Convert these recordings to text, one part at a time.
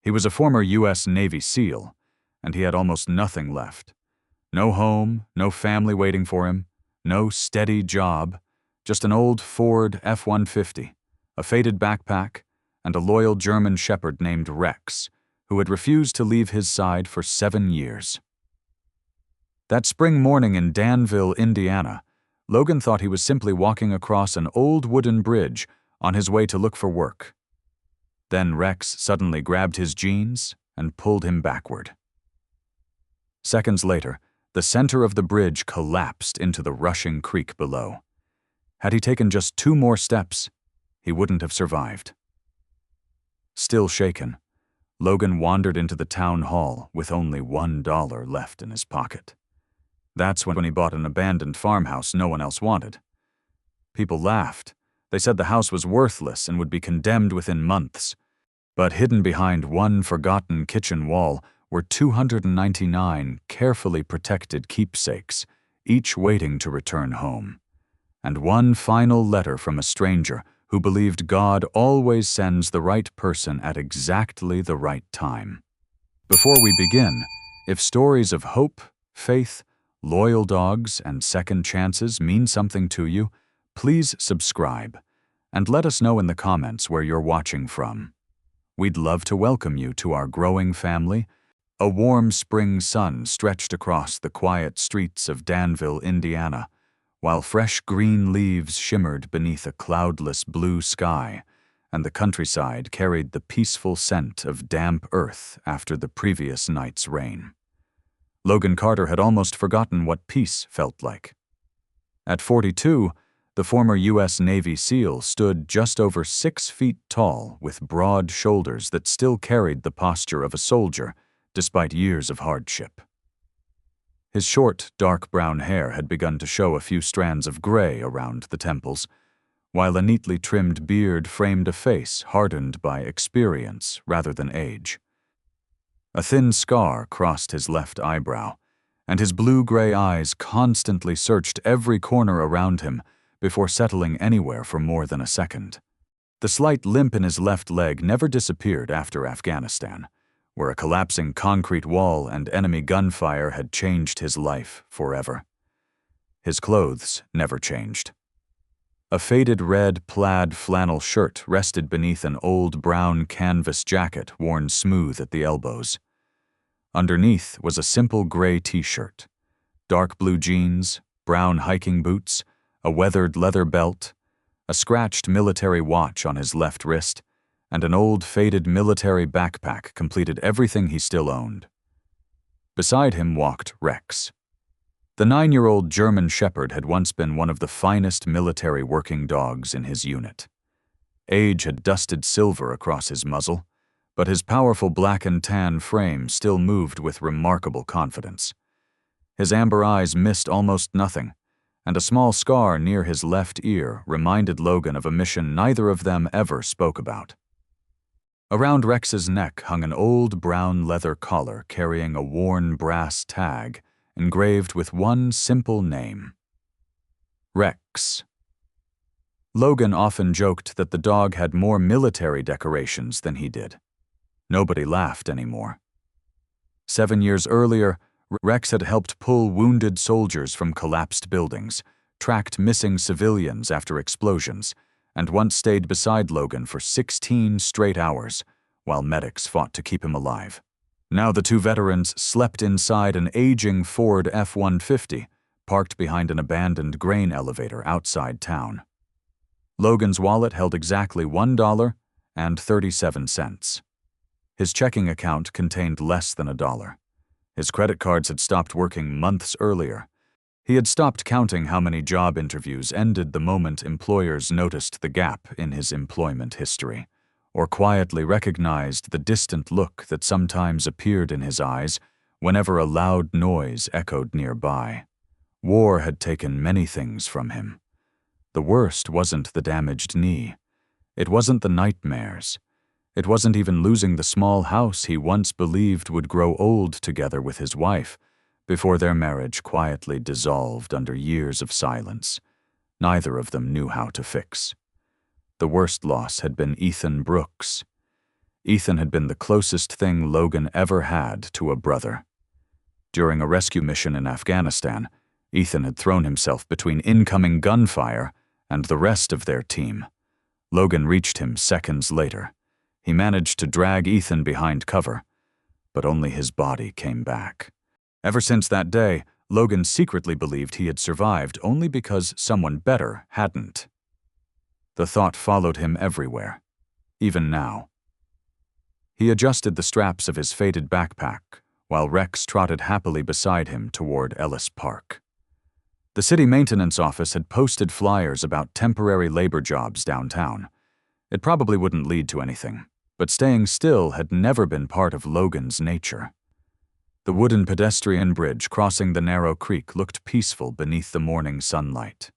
He was a former U.S. Navy SEAL, and he had almost nothing left. No home, no family waiting for him, no steady job, just an old Ford F-150, a faded backpack, and a loyal German shepherd named Rex, who had refused to leave his side for 7 years. That spring morning in Danville, Indiana, Logan thought he was simply walking across an old wooden bridge on his way to look for work. Then Rex suddenly grabbed his jeans and pulled him backward. Seconds later, the center of the bridge collapsed into the rushing creek below. Had he taken just 2 more steps, he wouldn't have survived. Still shaken, Logan wandered into the town hall with only $1 left in his pocket. That's when he bought an abandoned farmhouse no one else wanted. People laughed. They said the house was worthless and would be condemned within months. But hidden behind one forgotten kitchen wall were 299 carefully protected keepsakes, each waiting to return home. And one final letter from a stranger who believed God always sends the right person at exactly the right time. Before we begin, if stories of hope, faith, loyal dogs, and second chances mean something to you, please subscribe and let us know in the comments where you're watching from. We'd love to welcome you to our growing family. A warm spring sun stretched across the quiet streets of Danville, Indiana, while fresh green leaves shimmered beneath a cloudless blue sky, and the countryside carried the peaceful scent of damp earth after the previous night's rain. Logan Carter had almost forgotten what peace felt like. At 42, the former U.S. Navy SEAL stood just over 6 feet tall with broad shoulders that still carried the posture of a soldier despite years of hardship. His short, dark brown hair had begun to show a few strands of gray around the temples, while a neatly trimmed beard framed a face hardened by experience rather than age. A thin scar crossed his left eyebrow, and his blue-gray eyes constantly searched every corner around him before settling anywhere for more than a second. The slight limp in his left leg never disappeared after Afghanistan, where a collapsing concrete wall and enemy gunfire had changed his life forever. His clothes never changed. A faded red plaid flannel shirt rested beneath an old brown canvas jacket worn smooth at the elbows. Underneath was a simple gray t-shirt, dark blue jeans, brown hiking boots, a weathered leather belt, a scratched military watch on his left wrist, and an old faded military backpack completed everything he still owned. Beside him walked Rex. The 9-year-old German shepherd had once been one of the finest military working dogs in his unit. Age had dusted silver across his muzzle, but his powerful black and tan frame still moved with remarkable confidence. His amber eyes missed almost nothing, and a small scar near his left ear reminded Logan of a mission neither of them ever spoke about. Around Rex's neck hung an old brown leather collar carrying a worn brass tag engraved with one simple name: Rex. Logan often joked that the dog had more military decorations than he did. Nobody laughed anymore. 7 years earlier, Rex had helped pull wounded soldiers from collapsed buildings, tracked missing civilians after explosions, and once stayed beside Logan for 16 straight hours while medics fought to keep him alive. Now the two veterans slept inside an aging Ford F-150 parked behind an abandoned grain elevator outside town. Logan's wallet held exactly $1.37. His checking account contained less than $1. His credit cards had stopped working months earlier. He had stopped counting how many job interviews ended the moment employers noticed the gap in his employment history, or quietly recognized the distant look that sometimes appeared in his eyes whenever a loud noise echoed nearby. War had taken many things from him. The worst wasn't the damaged knee. It wasn't the nightmares. It wasn't even losing the small house he once believed would grow old together with his wife before their marriage quietly dissolved under years of silence. Neither of them knew how to fix. The worst loss had been Ethan Brooks. Ethan had been the closest thing Logan ever had to a brother. During a rescue mission in Afghanistan, Ethan had thrown himself between incoming gunfire and the rest of their team. Logan reached him seconds later. He managed to drag Ethan behind cover, but only his body came back. Ever since that day, Logan secretly believed he had survived only because someone better hadn't. The thought followed him everywhere, even now. He adjusted the straps of his faded backpack while Rex trotted happily beside him toward Ellis Park. The city maintenance office had posted flyers about temporary labor jobs downtown. It probably wouldn't lead to anything, but staying still had never been part of Logan's nature. The wooden pedestrian bridge crossing the narrow creek looked peaceful beneath the morning sunlight.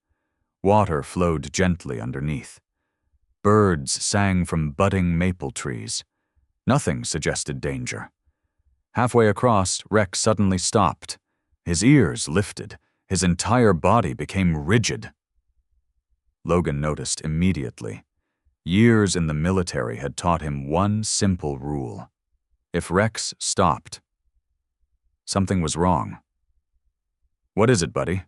Water flowed gently underneath. Birds sang from budding maple trees. Nothing suggested danger. Halfway across, Rex suddenly stopped. His ears lifted. His entire body became rigid. Logan noticed immediately. Years in the military had taught him one simple rule. If Rex stopped, something was wrong. "What is it, buddy?"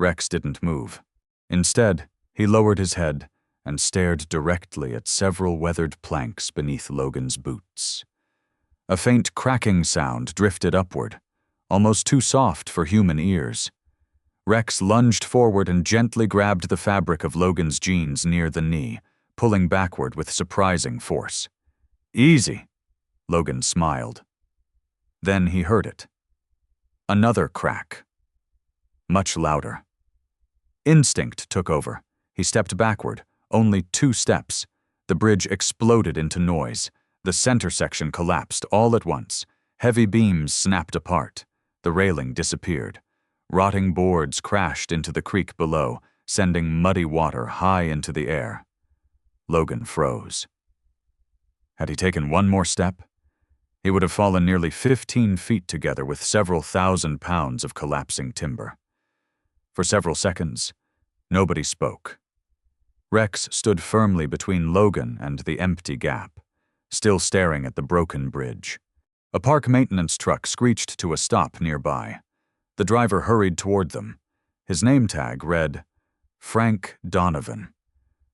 Rex didn't move. Instead, he lowered his head and stared directly at several weathered planks beneath Logan's boots. A faint cracking sound drifted upward, almost too soft for human ears. Rex lunged forward and gently grabbed the fabric of Logan's jeans near the knee, pulling backward with surprising force. "Easy," Logan smiled. Then he heard it. Another crack. Much louder. Instinct took over. He stepped backward, only 2 steps. The bridge exploded into noise. The center section collapsed all at once. Heavy beams snapped apart. The railing disappeared. Rotting boards crashed into the creek below, sending muddy water high into the air. Logan froze. Had he taken one more step, he would have fallen nearly 15 feet together with several thousand pounds of collapsing timber. For several seconds, nobody spoke. Rex stood firmly between Logan and the empty gap, still staring at the broken bridge. A park maintenance truck screeched to a stop nearby. The driver hurried toward them. His name tag read, Frank Donovan.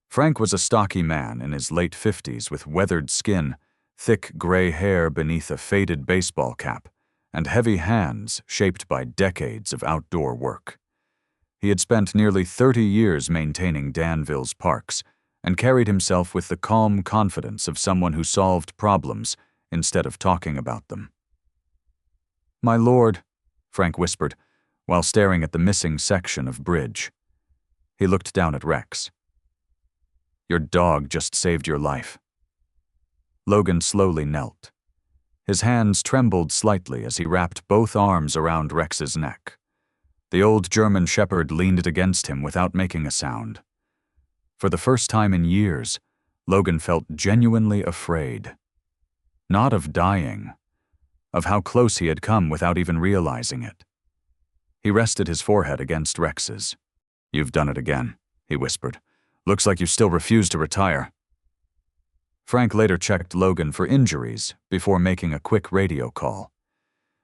Frank was a stocky man in his late 50s with weathered skin, thick gray hair beneath a faded baseball cap, and heavy hands shaped by decades of outdoor work. He had spent nearly 30 years maintaining Danville's parks and carried himself with the calm confidence of someone who solved problems instead of talking about them. "My lord," Frank whispered, while staring at the missing section of bridge. He looked down at Rex. "Your dog just saved your life." Logan slowly knelt. His hands trembled slightly as he wrapped both arms around Rex's neck. The old German shepherd leaned against him without making a sound. For the first time in years, Logan felt genuinely afraid. Not of dying, of how close he had come without even realizing it. He rested his forehead against Rex's. "You've done it again," he whispered. "Looks like you still refuse to retire." Frank later checked Logan for injuries before making a quick radio call.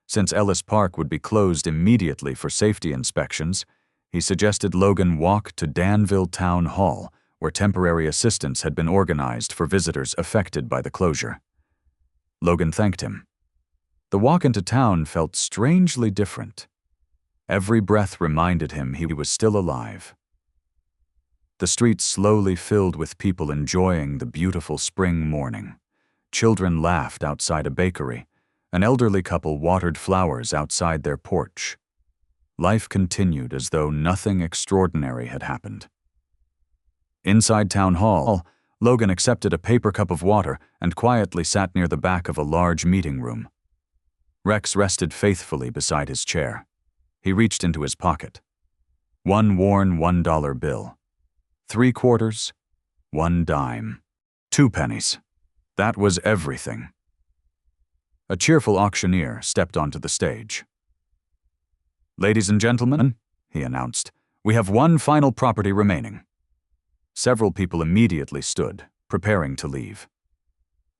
Since Ellis Park would be closed immediately for safety inspections, he suggested Logan walk to Danville Town Hall, where temporary assistance had been organized for visitors affected by the closure. Logan thanked him. The walk into town felt strangely different. Every breath reminded him he was still alive. The streets slowly filled with people enjoying the beautiful spring morning. Children laughed outside a bakery. An elderly couple watered flowers outside their porch. Life continued as though nothing extraordinary had happened. Inside Town Hall, Logan accepted a paper cup of water and quietly sat near the back of a large meeting room. Rex rested faithfully beside his chair. He reached into his pocket. One worn $1 bill. 3 quarters, 1 dime, 2 pennies. That was everything. A cheerful auctioneer stepped onto the stage. "Ladies and gentlemen," he announced, "we have one final property remaining." Several people immediately stood, preparing to leave.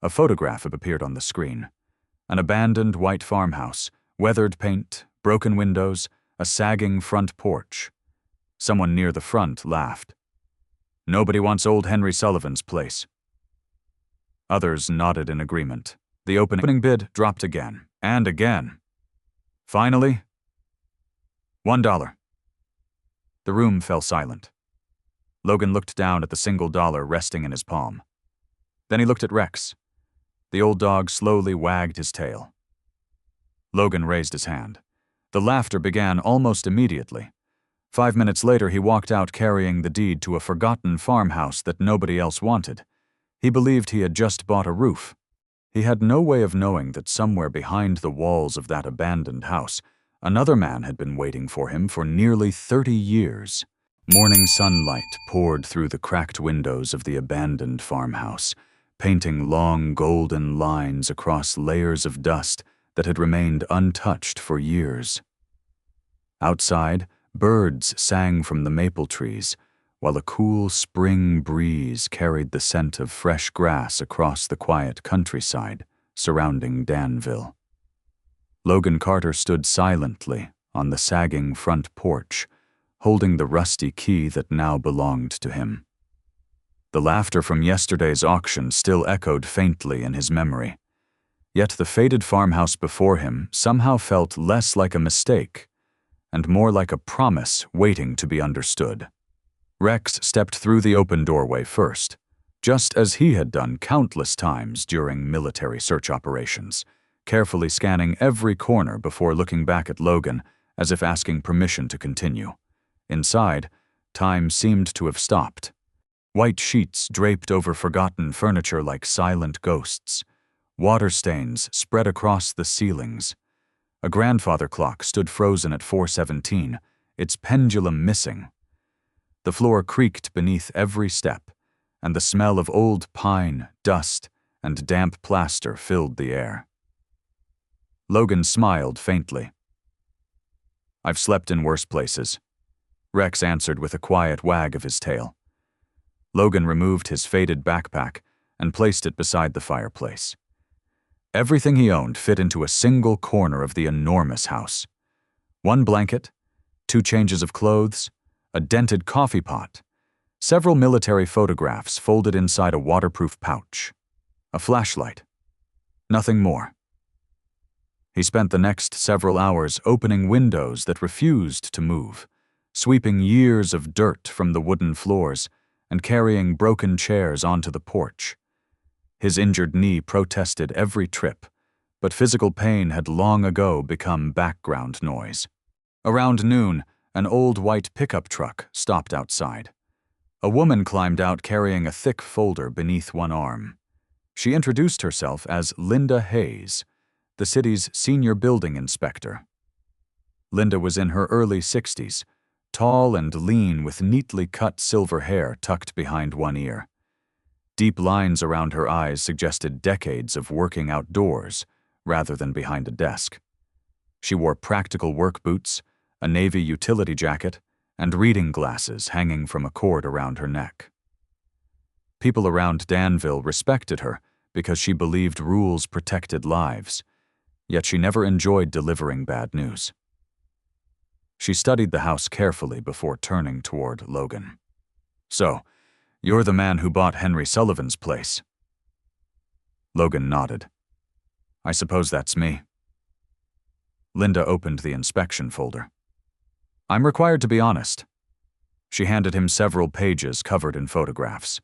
A photograph appeared on the screen. An abandoned white farmhouse, weathered paint, broken windows, a sagging front porch. Someone near the front laughed. "Nobody wants old Henry Sullivan's place." Others nodded in agreement. The opening bid dropped again, and again. Finally, $1. The room fell silent. Logan looked down at the single dollar resting in his palm. Then he looked at Rex. The old dog slowly wagged his tail. Logan raised his hand. The laughter began almost immediately. 5 minutes later, he walked out carrying the deed to a forgotten farmhouse that nobody else wanted. He believed he had just bought a roof. He had no way of knowing that somewhere behind the walls of that abandoned house, another man had been waiting for him for nearly 30 years. Morning sunlight poured through the cracked windows of the abandoned farmhouse, painting long golden lines across layers of dust that had remained untouched for years. Outside, birds sang from the maple trees, while a cool spring breeze carried the scent of fresh grass across the quiet countryside surrounding Danville. Logan Carter stood silently on the sagging front porch, holding the rusty key that now belonged to him. The laughter from yesterday's auction still echoed faintly in his memory. Yet the faded farmhouse before him somehow felt less like a mistake and more like a promise waiting to be understood. Rex stepped through the open doorway first, just as he had done countless times during military search operations, carefully scanning every corner before looking back at Logan as if asking permission to continue. Inside, time seemed to have stopped. White sheets draped over forgotten furniture like silent ghosts. Water stains spread across the ceilings. A grandfather clock stood frozen at 4:17, its pendulum missing. The floor creaked beneath every step, and the smell of old pine, dust, and damp plaster filled the air. Logan smiled faintly. "I've slept in worse places," Rex answered with a quiet wag of his tail. Logan removed his faded backpack and placed it beside the fireplace. Everything he owned fit into a single corner of the enormous house. One blanket, 2 changes of clothes, a dented coffee pot, several military photographs folded inside a waterproof pouch, a flashlight. Nothing more. He spent the next several hours opening windows that refused to move, sweeping years of dirt from the wooden floors and carrying broken chairs onto the porch. His injured knee protested every trip, but physical pain had long ago become background noise. Around noon, an old white pickup truck stopped outside. A woman climbed out carrying a thick folder beneath one arm. She introduced herself as Linda Hayes, the city's senior building inspector. Linda was in her early 60s, tall and lean with neatly cut silver hair tucked behind one ear. Deep lines around her eyes suggested decades of working outdoors rather than behind a desk. She wore practical work boots, a navy utility jacket, and reading glasses hanging from a cord around her neck. People around Danville respected her because she believed rules protected lives, yet she never enjoyed delivering bad news. She studied the house carefully before turning toward Logan. "So, you're the man who bought Henry Sullivan's place?" Logan nodded. "I suppose that's me." Linda opened the inspection folder. "I'm required to be honest." She handed him several pages covered in photographs.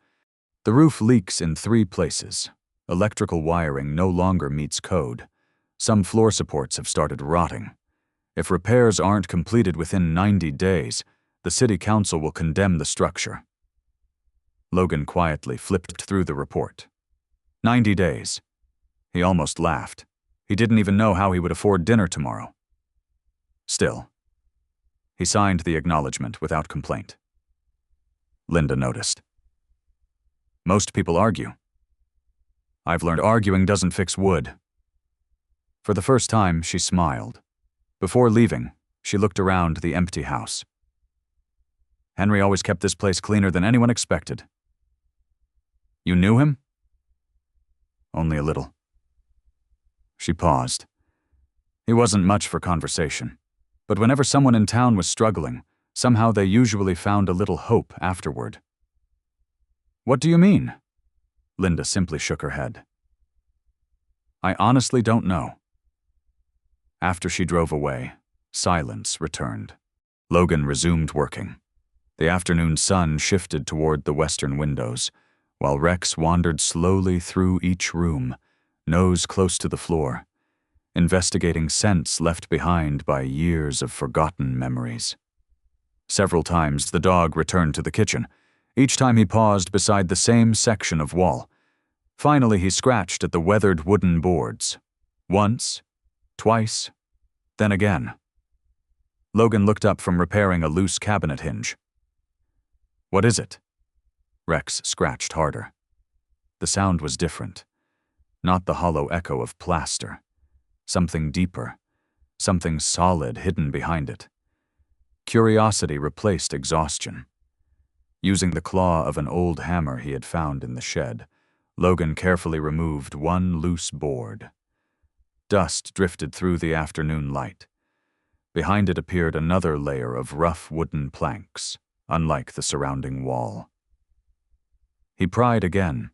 "The roof leaks in 3 places. Electrical wiring no longer meets code. Some floor supports have started rotting. If repairs aren't completed within 90 days, the city council will condemn the structure." Logan quietly flipped through the report. 90 days. He almost laughed. He didn't even know how he would afford dinner tomorrow. Still, he signed the acknowledgement without complaint. Linda noticed. "Most people argue. I've learned arguing doesn't fix wood." For the first time, she smiled. Before leaving, she looked around the empty house. "Henry always kept this place cleaner than anyone expected." "You knew him?" Only a little. She paused. He wasn't much for conversation, but whenever someone in town was struggling, somehow they usually found a little hope afterward. What do you mean? Linda simply shook her head. I honestly don't know. After she drove away, silence returned. Logan resumed working. The afternoon sun shifted toward the western windows, while Rex wandered slowly through each room, nose close to the floor, investigating scents left behind by years of forgotten memories. Several times the dog returned to the kitchen. Each time he paused beside the same section of wall. Finally he scratched at the weathered wooden boards. Once, twice, then again. Logan looked up from repairing a loose cabinet hinge. What is it? Rex scratched harder. The sound was different. Not the hollow echo of plaster. Something deeper. Something solid hidden behind it. Curiosity replaced exhaustion. Using the claw of an old hammer he had found in the shed, Logan carefully removed one loose board. Dust drifted through the afternoon light. Behind it appeared another layer of rough wooden planks, unlike the surrounding wall. He pried again.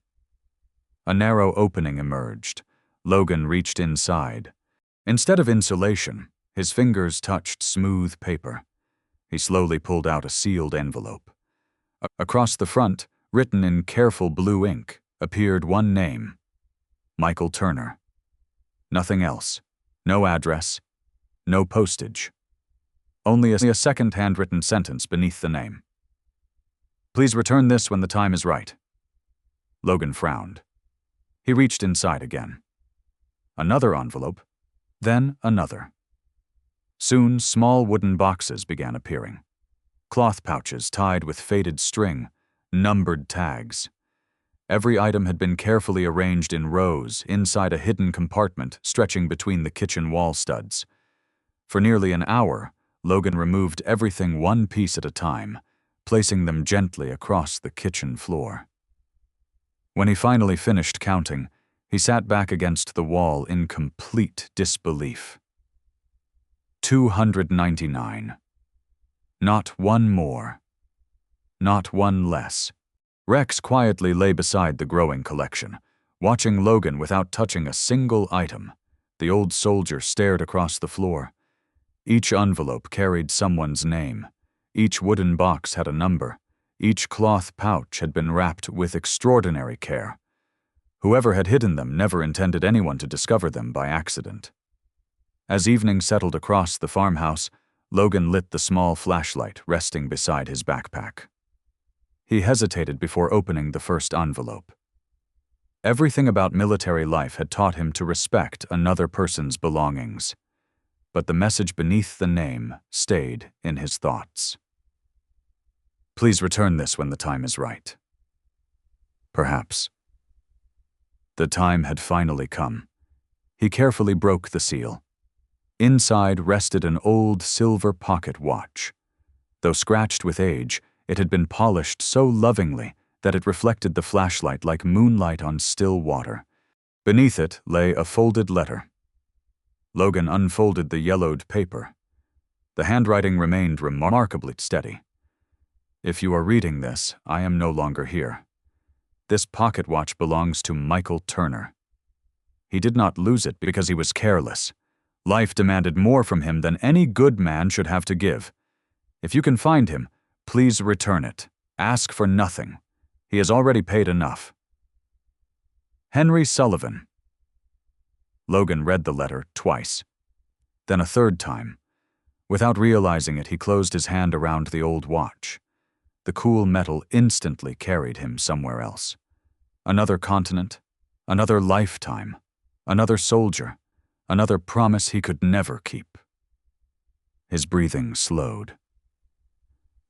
A narrow opening emerged. Logan reached inside. Instead of insulation, his fingers touched smooth paper. He slowly pulled out a sealed envelope. Across the front, written in careful blue ink, appeared one name: Michael Turner. Nothing else. No address. No postage. Only a second handwritten sentence beneath the name. Please return this when the time is right. Logan frowned. He reached inside again. Another envelope, then another. Soon, small wooden boxes began appearing. Cloth pouches tied with faded string, numbered tags. Every item had been carefully arranged in rows inside a hidden compartment stretching between the kitchen wall studs. For nearly an hour, Logan removed everything one piece at a time, placing them gently across the kitchen floor. When he finally finished counting, he sat back against the wall in complete disbelief. 299. Not one more. Not one less. Rex quietly lay beside the growing collection, watching Logan without touching a single item. The old soldier stared across the floor. Each envelope carried someone's name. Each wooden box had a number. Each cloth pouch had been wrapped with extraordinary care. Whoever had hidden them never intended anyone to discover them by accident. As evening settled across the farmhouse, Logan lit the small flashlight resting beside his backpack. He hesitated before opening the first envelope. Everything about military life had taught him to respect another person's belongings, but the message beneath the name stayed in his thoughts. Please return this when the time is right. Perhaps. The time had finally come. He carefully broke the seal. Inside rested an old silver pocket watch. Though scratched with age, it had been polished so lovingly that it reflected the flashlight like moonlight on still water. Beneath it lay a folded letter. Logan unfolded the yellowed paper. The handwriting remained remarkably steady. If you are reading this, I am no longer here. This pocket watch belongs to Michael Turner. He did not lose it because he was careless. Life demanded more from him than any good man should have to give. If you can find him, please return it. Ask for nothing. He has already paid enough. Henry Sullivan. Logan read the letter twice, then a third time. Without realizing it, he closed his hand around the old watch. The cool metal instantly carried him somewhere else. Another continent, another lifetime, another soldier, another promise he could never keep. His breathing slowed.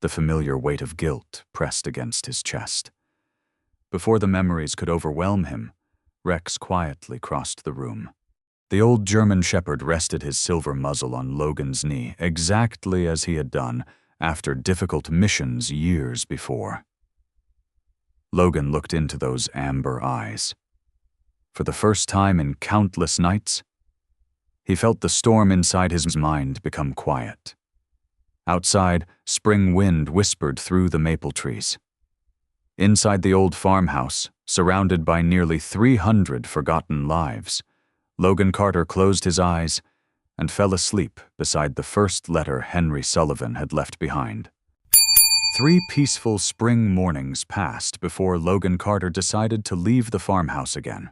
The familiar weight of guilt pressed against his chest. Before the memories could overwhelm him, Rex quietly crossed the room. The old German shepherd rested his silver muzzle on Logan's knee, exactly as he had done after difficult missions years before. Logan looked into those amber eyes. for the first time in countless nights. He felt the storm inside his mind become quiet. Outside, spring wind whispered through the maple trees. Inside the old farmhouse, surrounded by nearly 300 forgotten lives, Logan Carter closed his eyes and fell asleep beside the first letter Henry Sullivan had left behind. 3 peaceful spring mornings passed before Logan Carter decided to leave the farmhouse again.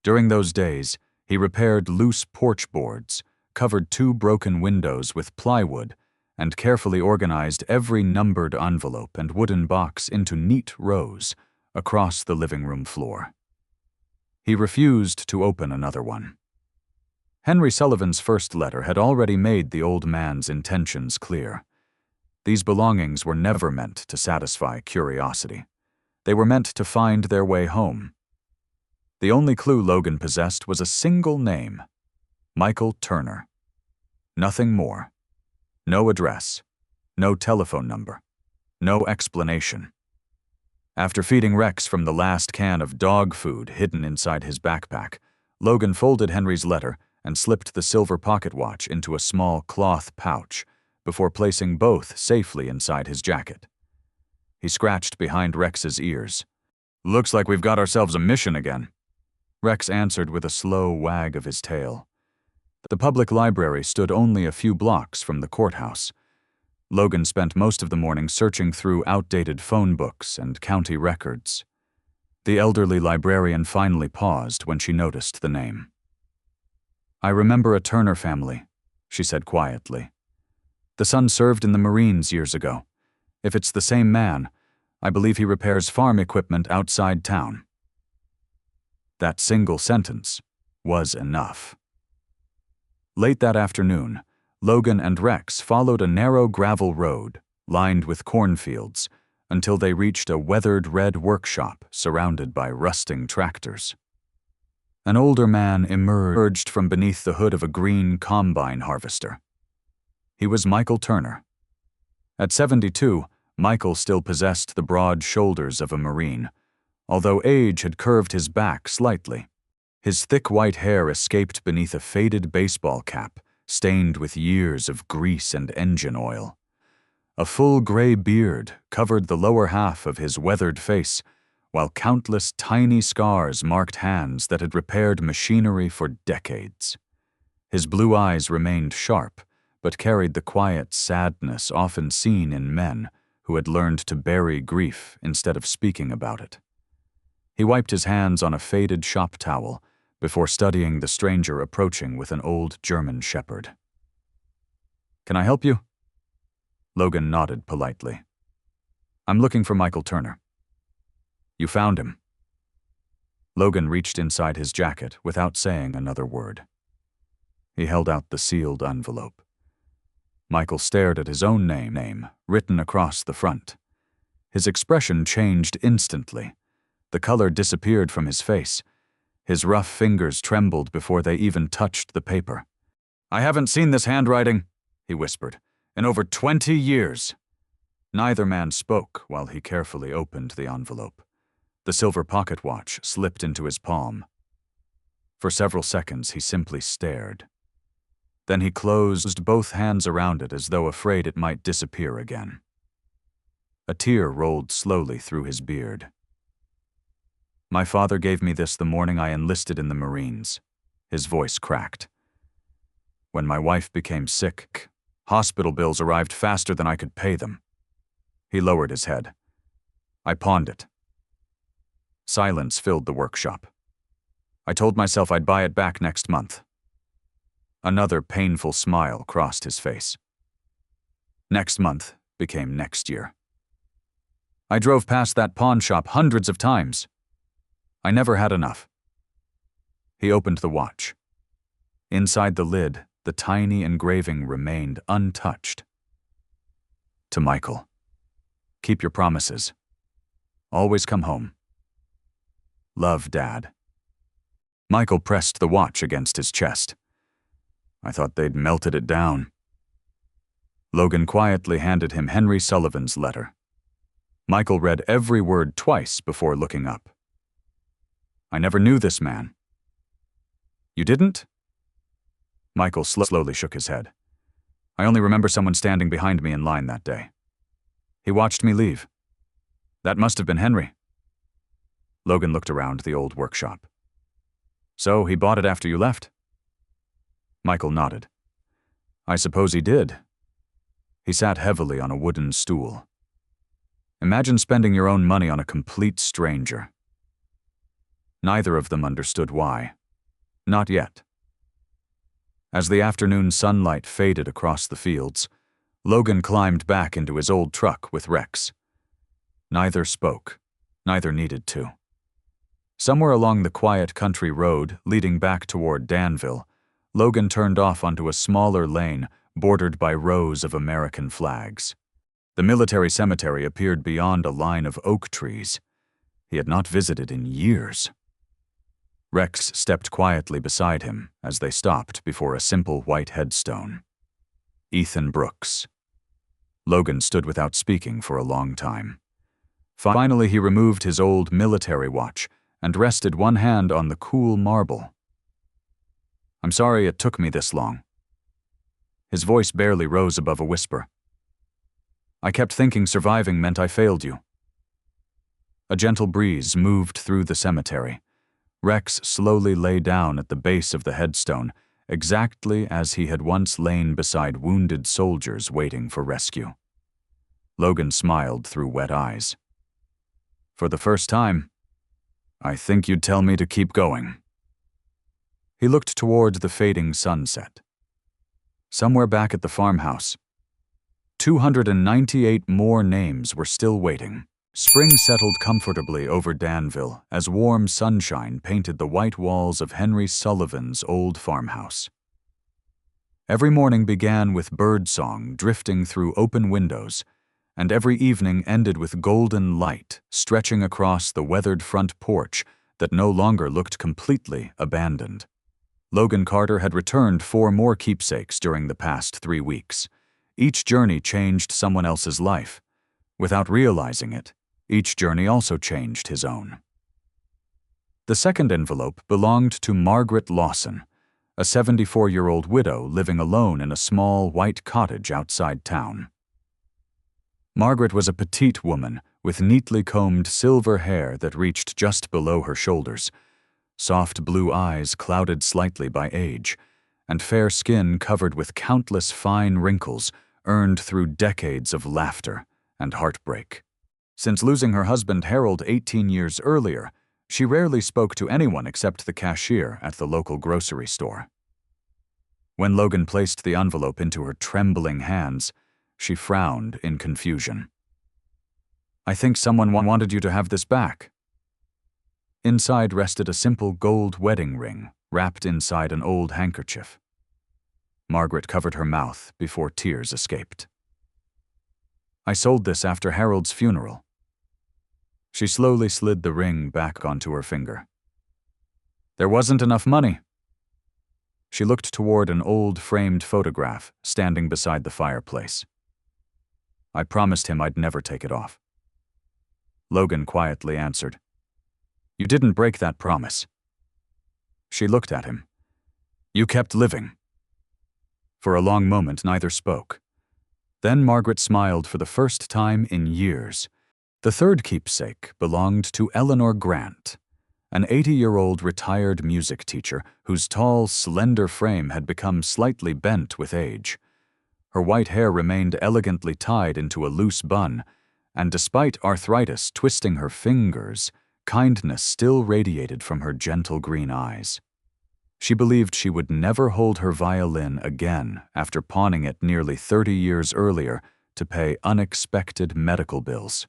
During those days, he repaired loose porch boards, covered 2 broken windows with plywood, and carefully organized every numbered envelope and wooden box into neat rows across the living room floor. He refused to open another one. Henry Sullivan's first letter had already made the old man's intentions clear. These belongings were never meant to satisfy curiosity. They were meant to find their way home. The only clue Logan possessed was a single name: Michael Turner. Nothing more. No address. No telephone number. No explanation. After feeding Rex from the last can of dog food hidden inside his backpack, Logan folded Henry's letter and slipped the silver pocket watch into a small cloth pouch before placing both safely inside his jacket. He scratched behind Rex's ears. "Looks like we've got ourselves a mission again." Rex answered with a slow wag of his tail. The public library stood only a few blocks from the courthouse. Logan spent most of the morning searching through outdated phone books and county records. The elderly librarian finally paused when she noticed the name. "I remember a Turner family," she said quietly. "The son served in the Marines years ago. If it's the same man, I believe he repairs farm equipment outside town." That single sentence was enough. Late that afternoon, Logan and Rex followed a narrow gravel road lined with cornfields until they reached a weathered red workshop surrounded by rusting tractors. An older man emerged from beneath the hood of a green combine harvester. He was Michael Turner. At 72, Michael still possessed the broad shoulders of a Marine, although age had curved his back slightly. His thick white hair escaped beneath a faded baseball cap, stained with years of grease and engine oil. A full gray beard covered the lower half of his weathered face, while countless tiny scars marked hands that had repaired machinery for decades. His blue eyes remained sharp, but carried the quiet sadness often seen in men who had learned to bury grief instead of speaking about it. He wiped his hands on a faded shop towel before studying the stranger approaching with an old German shepherd. "Can I help you?" Logan nodded politely. "I'm looking for Michael Turner." "You found him." Logan reached inside his jacket without saying another word. He held out the sealed envelope. Michael stared at his own name written across the front. His expression changed instantly. The color disappeared from his face. His rough fingers trembled before they even touched the paper. "I haven't seen this handwriting," he whispered, "in over 20 years. Neither man spoke while he carefully opened the envelope. The silver pocket watch slipped into his palm. For several seconds he simply stared. Then he closed both hands around it as though afraid it might disappear again. A tear rolled slowly through his beard. "My father gave me this the morning I enlisted in the Marines." His voice cracked. "When my wife became sick, hospital bills arrived faster than I could pay them." He lowered his head. "I pawned it." Silence filled the workshop. "I told myself I'd buy it back next month." Another painful smile crossed his face. Next month became next year. "I drove past that pawn shop hundreds of times. I never had enough." He opened the watch. Inside the lid, the tiny engraving remained untouched. "To Michael. Keep your promises. Always come home. Love, Dad." Michael pressed the watch against his chest. "I thought they'd melted it down." Logan quietly handed him Henry Sullivan's letter. Michael read every word twice before looking up. I never knew this man." "You didn't?" Michael slowly shook his head. "I only remember someone standing behind me in line that day. He watched me leave. That must have been Henry." Logan looked around the old workshop. "So he bought it after you left?" Michael nodded. "I suppose he did." He sat heavily on a wooden stool. "Imagine spending your own money on a complete stranger." Neither of them understood why. Not yet. As the afternoon sunlight faded across the fields, Logan climbed back into his old truck with Rex. Neither spoke. Neither needed to. Somewhere along the quiet country road leading back toward Danville, Logan turned off onto a smaller lane bordered by rows of American flags. The military cemetery appeared beyond a line of oak trees he had not visited in years. Rex stepped quietly beside him as they stopped before a simple white headstone. Ethan Brooks. Logan stood without speaking for a long time. Finally, he removed his old military watch and rested one hand on the cool marble. "I'm sorry it took me this long." His voice barely rose above a whisper. "I kept thinking surviving meant I failed you." A gentle breeze moved through the cemetery. Rex slowly lay down at the base of the headstone, exactly as he had once lain beside wounded soldiers waiting for rescue. Logan smiled through wet eyes. "For the first time, I think you'd tell me to keep going." He looked toward the fading sunset. Somewhere back at the farmhouse, 298 more names were still waiting. Spring settled comfortably over Danville as warm sunshine painted the white walls of Henry Sullivan's old farmhouse. Every morning began with birdsong drifting through open windows, and every evening ended with golden light stretching across the weathered front porch that no longer looked completely abandoned. Logan Carter had returned 4 more keepsakes during the past 3 weeks. Each journey changed someone else's life. Without realizing it, each journey also changed his own. The second envelope belonged to Margaret Lawson, a 74-year-old widow living alone in a small white cottage outside town. Margaret was a petite woman with neatly combed silver hair that reached just below her shoulders, soft blue eyes clouded slightly by age, and fair skin covered with countless fine wrinkles earned through decades of laughter and heartbreak. Since losing her husband Harold 18 years earlier, she rarely spoke to anyone except the cashier at the local grocery store. When Logan placed the envelope into her trembling hands, she frowned in confusion. "I think someone wanted you to have this back." Inside rested a simple gold wedding ring wrapped inside an old handkerchief. Margaret covered her mouth before tears escaped. "I sold this after Harold's funeral." She slowly slid the ring back onto her finger. "There wasn't enough money." She looked toward an old framed photograph standing beside the fireplace. "I promised him I'd never take it off." Logan quietly answered, "You didn't break that promise." She looked at him. "You kept living." For a long moment, neither spoke. Then Margaret smiled for the first time in years. The third keepsake belonged to Eleanor Grant, an 80-year-old retired music teacher whose tall, slender frame had become slightly bent with age. Her white hair remained elegantly tied into a loose bun, and despite arthritis twisting her fingers, kindness still radiated from her gentle green eyes. She believed she would never hold her violin again after pawning it nearly 30 years earlier to pay unexpected medical bills.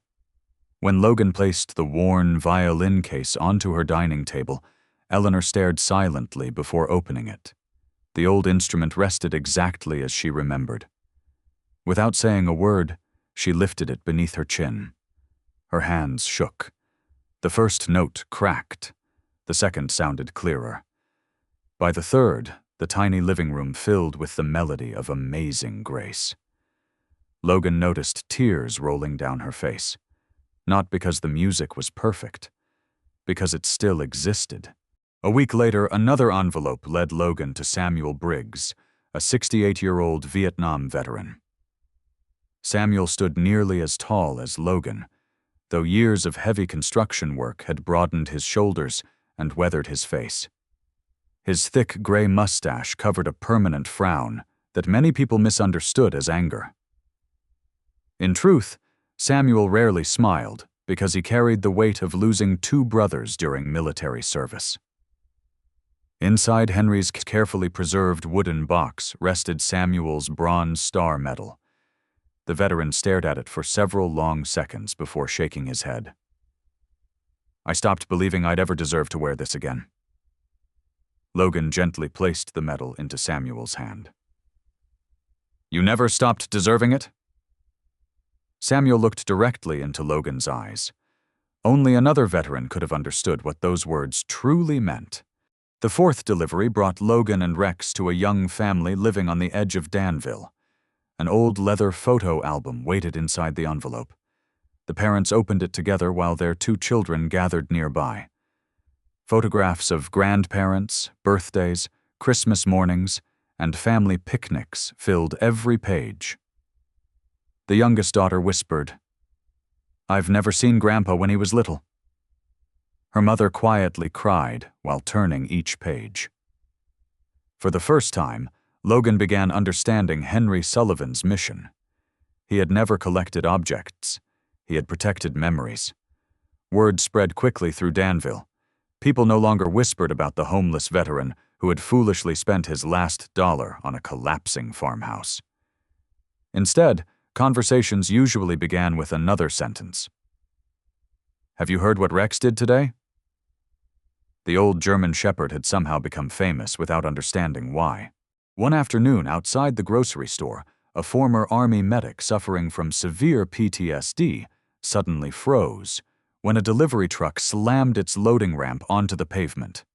When Logan placed the worn violin case onto her dining table, Eleanor stared silently before opening it. The old instrument rested exactly as she remembered. Without saying a word, she lifted it beneath her chin. Her hands shook. The first note cracked. The second sounded clearer. By the third, the tiny living room filled with the melody of amazing grace. Logan noticed tears rolling down her face. Not because the music was perfect, because it still existed. A week later, another envelope led Logan to Samuel Briggs, a 68-year-old Vietnam veteran. Samuel stood nearly as tall as Logan, though years of heavy construction work had broadened his shoulders and weathered his face. His thick gray mustache covered a permanent frown that many people misunderstood as anger. In truth, Samuel rarely smiled because he carried the weight of losing 2 brothers during military service. Inside Henry's carefully preserved wooden box rested Samuel's Bronze Star Medal. The veteran stared at it for several long seconds before shaking his head. "I stopped believing I'd ever deserve to wear this again." Logan gently placed the medal into Samuel's hand. "You never stopped deserving it?" Samuel looked directly into Logan's eyes. Only another veteran could have understood what those words truly meant. The 4th delivery brought Logan and Rex to a young family living on the edge of Danville. An old leather photo album waited inside the envelope. The parents opened it together while their 2 children gathered nearby. Photographs of grandparents, birthdays, Christmas mornings, and family picnics filled every page. The youngest daughter whispered, "I've never seen Grandpa when he was little." Her mother quietly cried while turning each page. For the first time, Logan began understanding Henry Sullivan's mission. He had never collected objects. He had protected memories. Word spread quickly through Danville. People no longer whispered about the homeless veteran who had foolishly spent his last dollar on a collapsing farmhouse. Instead, conversations usually began with another sentence. "Have you heard what Rex did today?" The old German shepherd had somehow become famous without understanding why. One afternoon outside the grocery store, a former Army medic suffering from severe PTSD suddenly froze when a delivery truck slammed its loading ramp onto the pavement.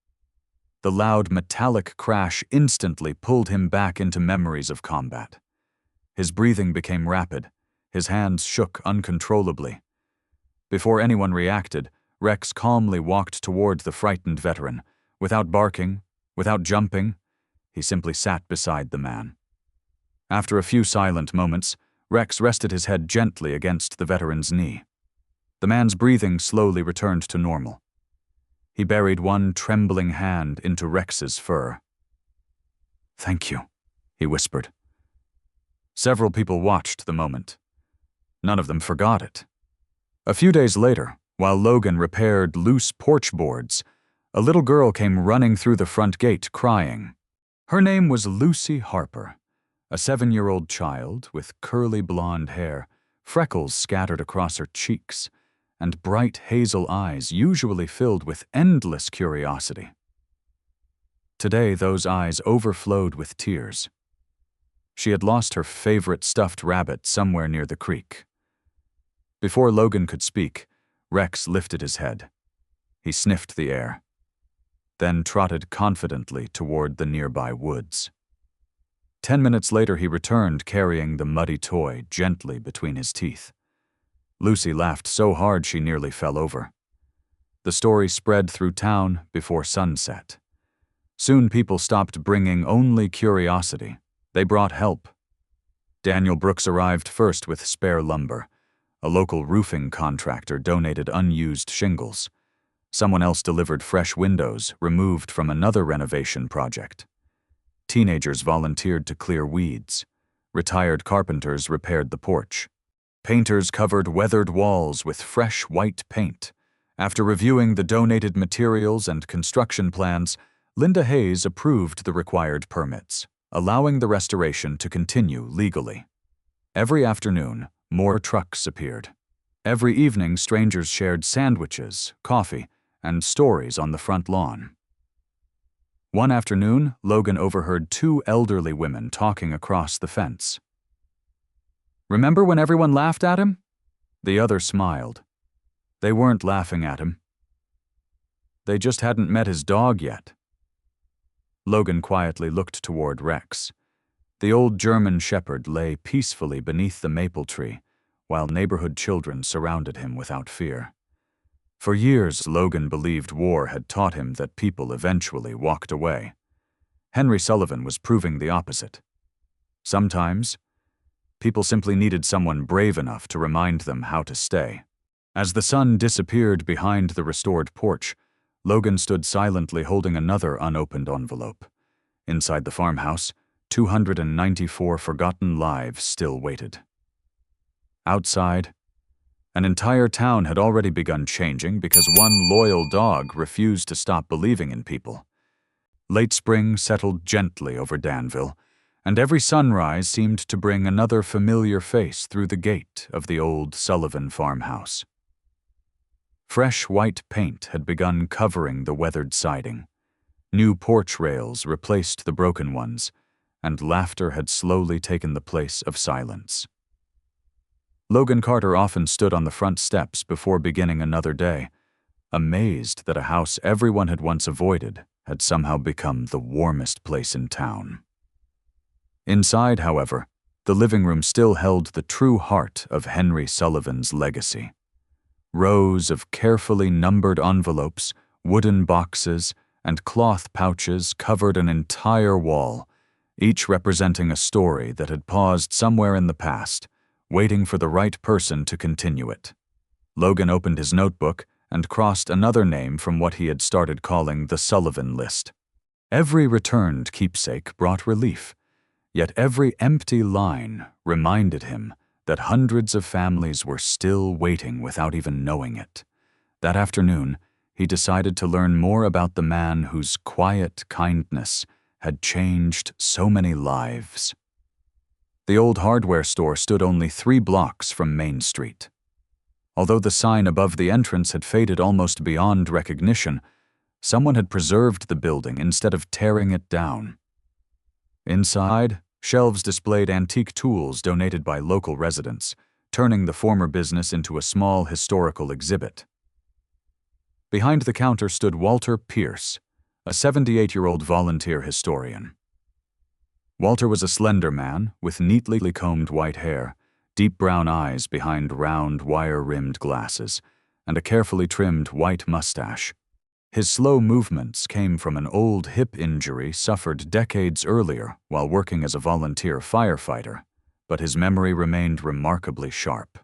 The loud metallic crash instantly pulled him back into memories of combat. His breathing became rapid. His hands shook uncontrollably. Before anyone reacted, Rex calmly walked toward the frightened veteran. Without barking, without jumping, he simply sat beside the man. After a few silent moments, Rex rested his head gently against the veteran's knee. The man's breathing slowly returned to normal. He buried one trembling hand into Rex's fur. "Thank you," he whispered. Several people watched the moment. None of them forgot it. A few days later, while Logan repaired loose porch boards, a little girl came running through the front gate crying. Her name was Lucy Harper, a 7-year-old child with curly blonde hair, freckles scattered across her cheeks, and bright hazel eyes usually filled with endless curiosity. Today, those eyes overflowed with tears. She had lost her favorite stuffed rabbit somewhere near the creek. Before Logan could speak, Rex lifted his head. He sniffed the air, then trotted confidently toward the nearby woods. 10 minutes later, he returned carrying the muddy toy gently between his teeth. Lucy laughed so hard she nearly fell over. The story spread through town before sunset. Soon people stopped bringing only curiosity. They brought help. Daniel Brooks arrived first with spare lumber. A local roofing contractor donated unused shingles. Someone else delivered fresh windows removed from another renovation project. Teenagers volunteered to clear weeds. Retired carpenters repaired the porch. Painters covered weathered walls with fresh white paint. After reviewing the donated materials and construction plans, Linda Hayes approved the required permits, allowing the restoration to continue legally. Every afternoon, more trucks appeared. Every evening, strangers shared sandwiches, coffee, and stories on the front lawn. One afternoon, Logan overheard 2 elderly women talking across the fence. "Remember when everyone laughed at him?" The other smiled. They weren't laughing at him. They just hadn't met his dog yet. Logan quietly looked toward Rex. The old German shepherd lay peacefully beneath the maple tree, while neighborhood children surrounded him without fear. For years, Logan believed war had taught him that people eventually walked away. Henry Sullivan was proving the opposite. Sometimes, people simply needed someone brave enough to remind them how to stay. As the sun disappeared behind the restored porch, Logan stood silently holding another unopened envelope. Inside the farmhouse, 294 forgotten lives still waited. Outside, an entire town had already begun changing because one loyal dog refused to stop believing in people. Late spring settled gently over Danville, and every sunrise seemed to bring another familiar face through the gate of the old Sullivan farmhouse. Fresh white paint had begun covering the weathered siding. New porch rails replaced the broken ones, and laughter had slowly taken the place of silence. Logan Carter often stood on the front steps before beginning another day, amazed that a house everyone had once avoided had somehow become the warmest place in town. Inside, however, the living room still held the true heart of Henry Sullivan's legacy. Rows of carefully numbered envelopes, wooden boxes, and cloth pouches covered an entire wall, each representing a story that had paused somewhere in the past, waiting for the right person to continue it. Logan opened his notebook and crossed another name from what he had started calling the Sullivan list. Every returned keepsake brought relief, yet every empty line reminded him that hundreds of families were still waiting without even knowing it. That afternoon, he decided to learn more about the man whose quiet kindness had changed so many lives. The old hardware store stood only 3 blocks from Main Street. Although the sign above the entrance had faded almost beyond recognition, someone had preserved the building instead of tearing it down. Inside, shelves displayed antique tools donated by local residents, turning the former business into a small historical exhibit. Behind the counter stood Walter Pierce, a 78-year-old volunteer historian. Walter was a slender man with neatly combed white hair, deep brown eyes behind round, wire-rimmed glasses, and a carefully trimmed white mustache. His slow movements came from an old hip injury suffered decades earlier while working as a volunteer firefighter, but his memory remained remarkably sharp.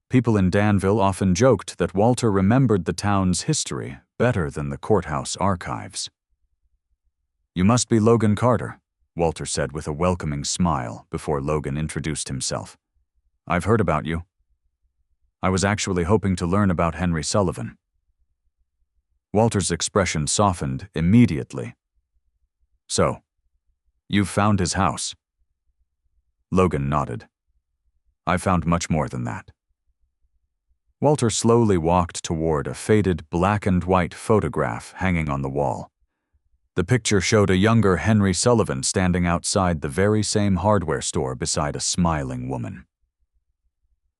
People in Danville often joked that Walter remembered the town's history better than the courthouse archives. "You must be Logan Carter," Walter said with a welcoming smile before Logan introduced himself. "I've heard about you. I was actually hoping to learn about Henry Sullivan." Walter's expression softened immediately. "So, you've found his house?" Logan nodded. "I found much more than that." Walter slowly walked toward a faded black and white photograph hanging on the wall. The picture showed a younger Henry Sullivan standing outside the very same hardware store beside a smiling woman.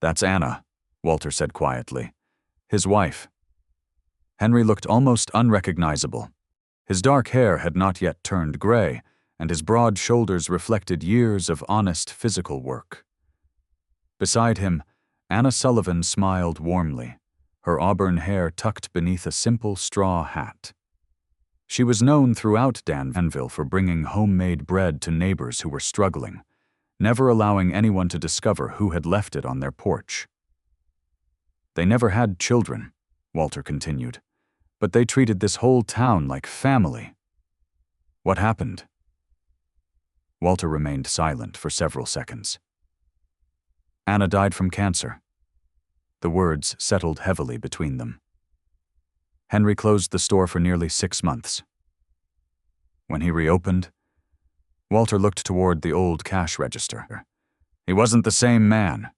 "That's Anna," Walter said quietly. "His wife." Henry looked almost unrecognizable. His dark hair had not yet turned gray, and his broad shoulders reflected years of honest physical work. Beside him, Anna Sullivan smiled warmly, her auburn hair tucked beneath a simple straw hat. She was known throughout Danville for bringing homemade bread to neighbors who were struggling, never allowing anyone to discover who had left it on their porch. "They never had children," Walter continued, "but they treated this whole town like family. What happened?" Walter remained silent for several seconds. "Anna died from cancer." The words settled heavily between them. Henry closed the store for nearly 6 months. When he reopened, Walter looked toward the old cash register. He wasn't the same man.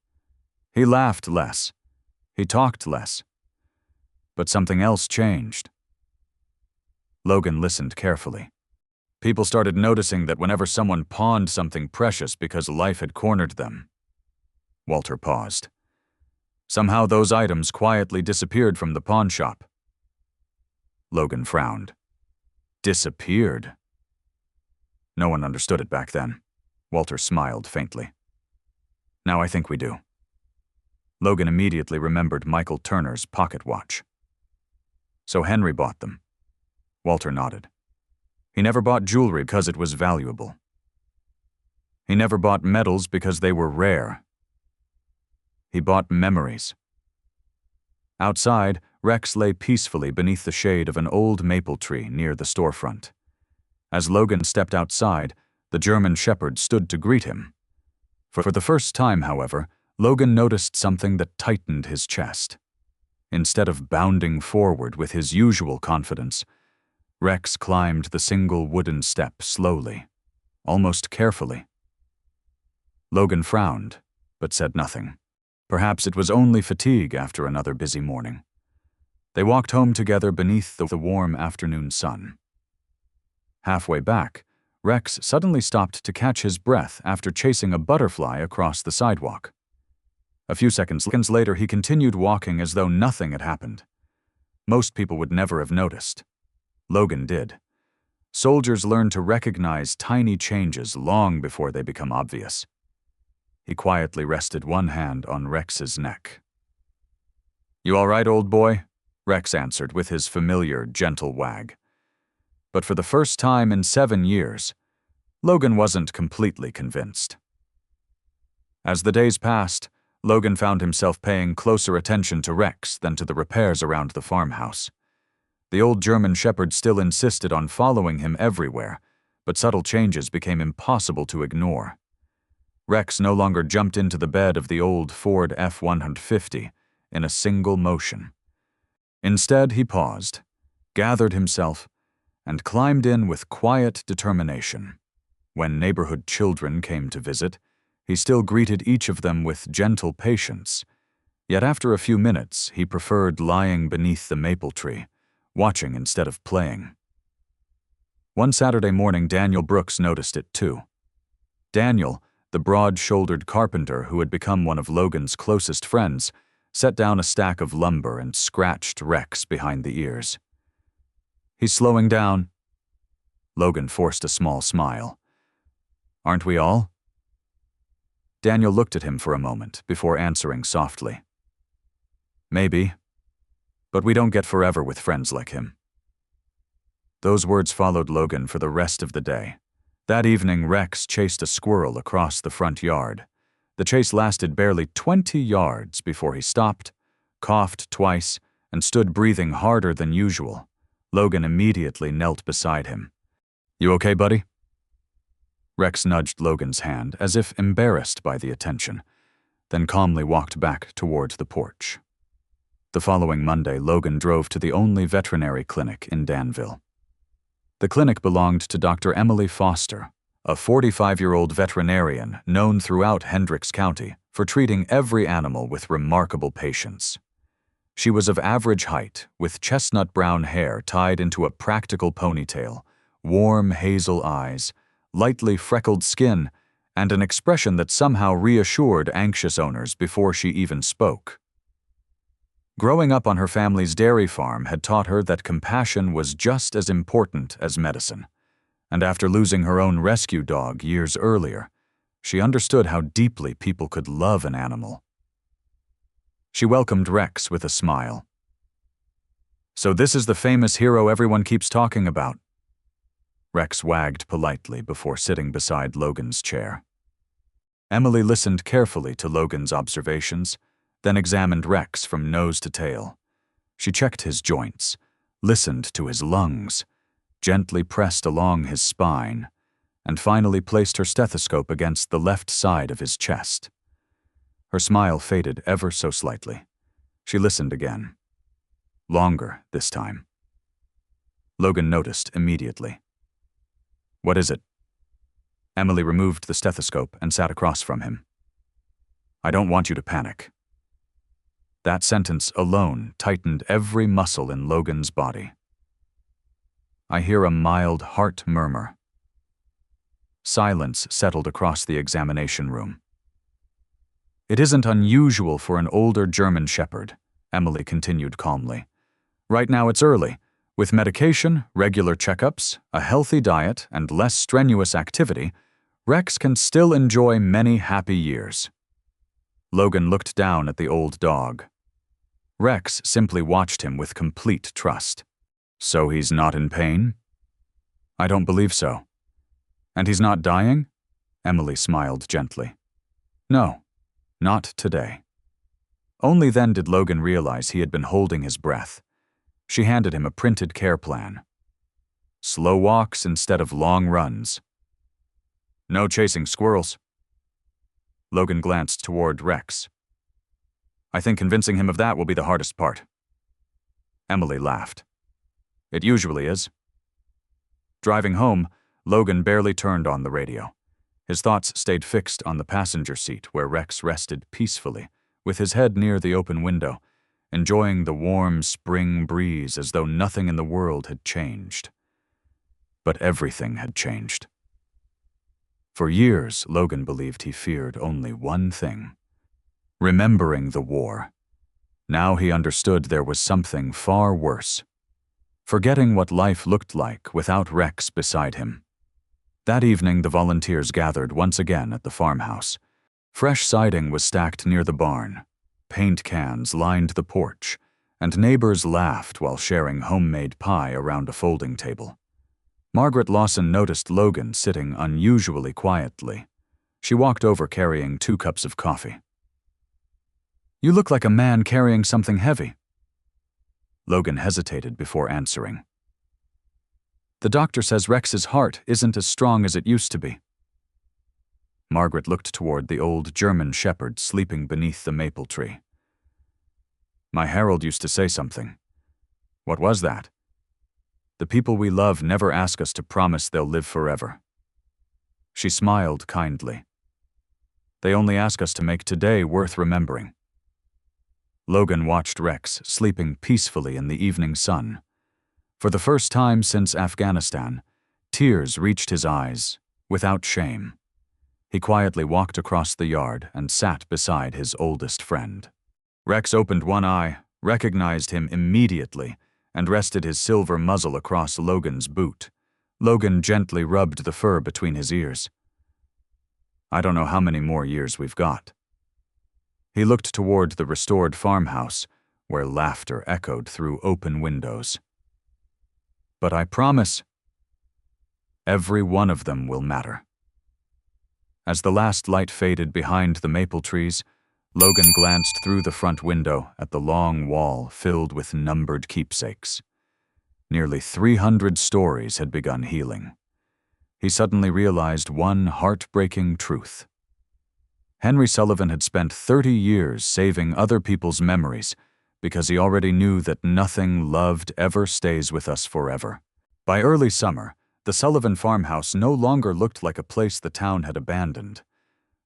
He laughed less. He talked less. But something else changed. Logan listened carefully. People started noticing that whenever someone pawned something precious because life had cornered them. Walter paused. Somehow those items quietly disappeared from the pawn shop. Logan frowned. Disappeared? No one understood it back then. Walter smiled faintly. Now I think we do. Logan immediately remembered Michael Turner's pocket watch. So Henry bought them. Walter nodded. He never bought jewelry because it was valuable. He never bought medals because they were rare. He bought memories. Outside, Rex lay peacefully beneath the shade of an old maple tree near the storefront. As Logan stepped outside, the German Shepherd stood to greet him. For the first time, however, Logan noticed something that tightened his chest. Instead of bounding forward with his usual confidence, Rex climbed the single wooden step slowly, almost carefully. Logan frowned, but said nothing. Perhaps it was only fatigue after another busy morning. They walked home together beneath the warm afternoon sun. Halfway back, Rex suddenly stopped to catch his breath after chasing a butterfly across the sidewalk. A few seconds later, he continued walking as though nothing had happened. Most people would never have noticed. Logan did. Soldiers learn to recognize tiny changes long before they become obvious. He quietly rested one hand on Rex's neck. "You all right, old boy?" Rex answered with his familiar, gentle wag. But for the first time in 7 years, Logan wasn't completely convinced. As the days passed, Logan found himself paying closer attention to Rex than to the repairs around the farmhouse. The old German Shepherd still insisted on following him everywhere, but subtle changes became impossible to ignore. Rex no longer jumped into the bed of the old Ford F-150 in a single motion. Instead, he paused, gathered himself, and climbed in with quiet determination. When neighborhood children came to visit, he still greeted each of them with gentle patience, yet after a few minutes he preferred lying beneath the maple tree, watching instead of playing. One Saturday morning, Daniel Brooks noticed it too. Daniel, the broad-shouldered carpenter who had become one of Logan's closest friends, set down a stack of lumber and scratched Rex behind the ears. "He's slowing down." Logan forced a small smile. "Aren't we all?" Daniel looked at him for a moment before answering softly. "Maybe. But we don't get forever with friends like him." Those words followed Logan for the rest of the day. That evening, Rex chased a squirrel across the front yard. The chase lasted barely 20 yards before he stopped, coughed twice, and stood breathing harder than usual. Logan immediately knelt beside him. "You okay, buddy?" Rex nudged Logan's hand as if embarrassed by the attention, then calmly walked back toward the porch. The following Monday, Logan drove to the only veterinary clinic in Danville. The clinic belonged to Dr. Emily Foster, a 45-year-old veterinarian known throughout Hendricks County for treating every animal with remarkable patience. She was of average height, with chestnut-brown hair tied into a practical ponytail, warm hazel eyes, lightly freckled skin, and an expression that somehow reassured anxious owners before she even spoke. Growing up on her family's dairy farm had taught her that compassion was just as important as medicine, and after losing her own rescue dog years earlier, she understood how deeply people could love an animal. She welcomed Rex with a smile. "So this is the famous hero everyone keeps talking about." Rex wagged politely before sitting beside Logan's chair. Emily listened carefully to Logan's observations, then examined Rex from nose to tail. She checked his joints, listened to his lungs, gently pressed along his spine, and finally placed her stethoscope against the left side of his chest. Her smile faded ever so slightly. She listened again. Longer this time. Logan noticed immediately. "What is it?" Emily removed the stethoscope and sat across from him. "I don't want you to panic." That sentence alone tightened every muscle in Logan's body. "I hear a mild heart murmur." Silence settled across the examination room. "It isn't unusual for an older German Shepherd," Emily continued calmly. "Right now it's early. With medication, regular checkups, a healthy diet, and less strenuous activity, Rex can still enjoy many happy years." Logan looked down at the old dog. Rex simply watched him with complete trust. So he's not in pain? I don't believe so. And he's not dying? Emily smiled gently. No, not today. Only then did Logan realize he had been holding his breath. She handed him a printed care plan. Slow walks instead of long runs. No chasing squirrels. Logan glanced toward Rex. I think convincing him of that will be the hardest part. Emily laughed. It usually is. Driving home, Logan barely turned on the radio. His thoughts stayed fixed on the passenger seat where Rex rested peacefully, with his head near the open window, enjoying the warm spring breeze as though nothing in the world had changed. But everything had changed. For years, Logan believed he feared only one thing: remembering the war. Now he understood there was something far worse: forgetting what life looked like without Rex beside him. That evening, the volunteers gathered once again at the farmhouse. Fresh siding was stacked near the barn. Paint cans lined the porch, and neighbors laughed while sharing homemade pie around a folding table. Margaret Lawson noticed Logan sitting unusually quietly. She walked over carrying 2 cups of coffee. You look like a man carrying something heavy. Logan hesitated before answering. The doctor says Rex's heart isn't as strong as it used to be. Margaret looked toward the old German shepherd sleeping beneath the maple tree. My Harold used to say something. What was that? The people we love never ask us to promise they'll live forever. She smiled kindly. They only ask us to make today worth remembering. Logan watched Rex sleeping peacefully in the evening sun. For the first time since Afghanistan, tears reached his eyes, without shame. He quietly walked across the yard and sat beside his oldest friend. Rex opened one eye, recognized him immediately, and rested his silver muzzle across Logan's boot. Logan gently rubbed the fur between his ears. I don't know how many more years we've got. He looked toward the restored farmhouse, where laughter echoed through open windows. But I promise, every one of them will matter. As the last light faded behind the maple trees, Logan glanced through the front window at the long wall filled with numbered keepsakes. Nearly 300 stories had begun healing. He suddenly realized one heartbreaking truth. Henry Sullivan had spent 30 years saving other people's memories because he already knew that nothing loved ever stays with us forever. By early summer, the Sullivan farmhouse no longer looked like a place the town had abandoned.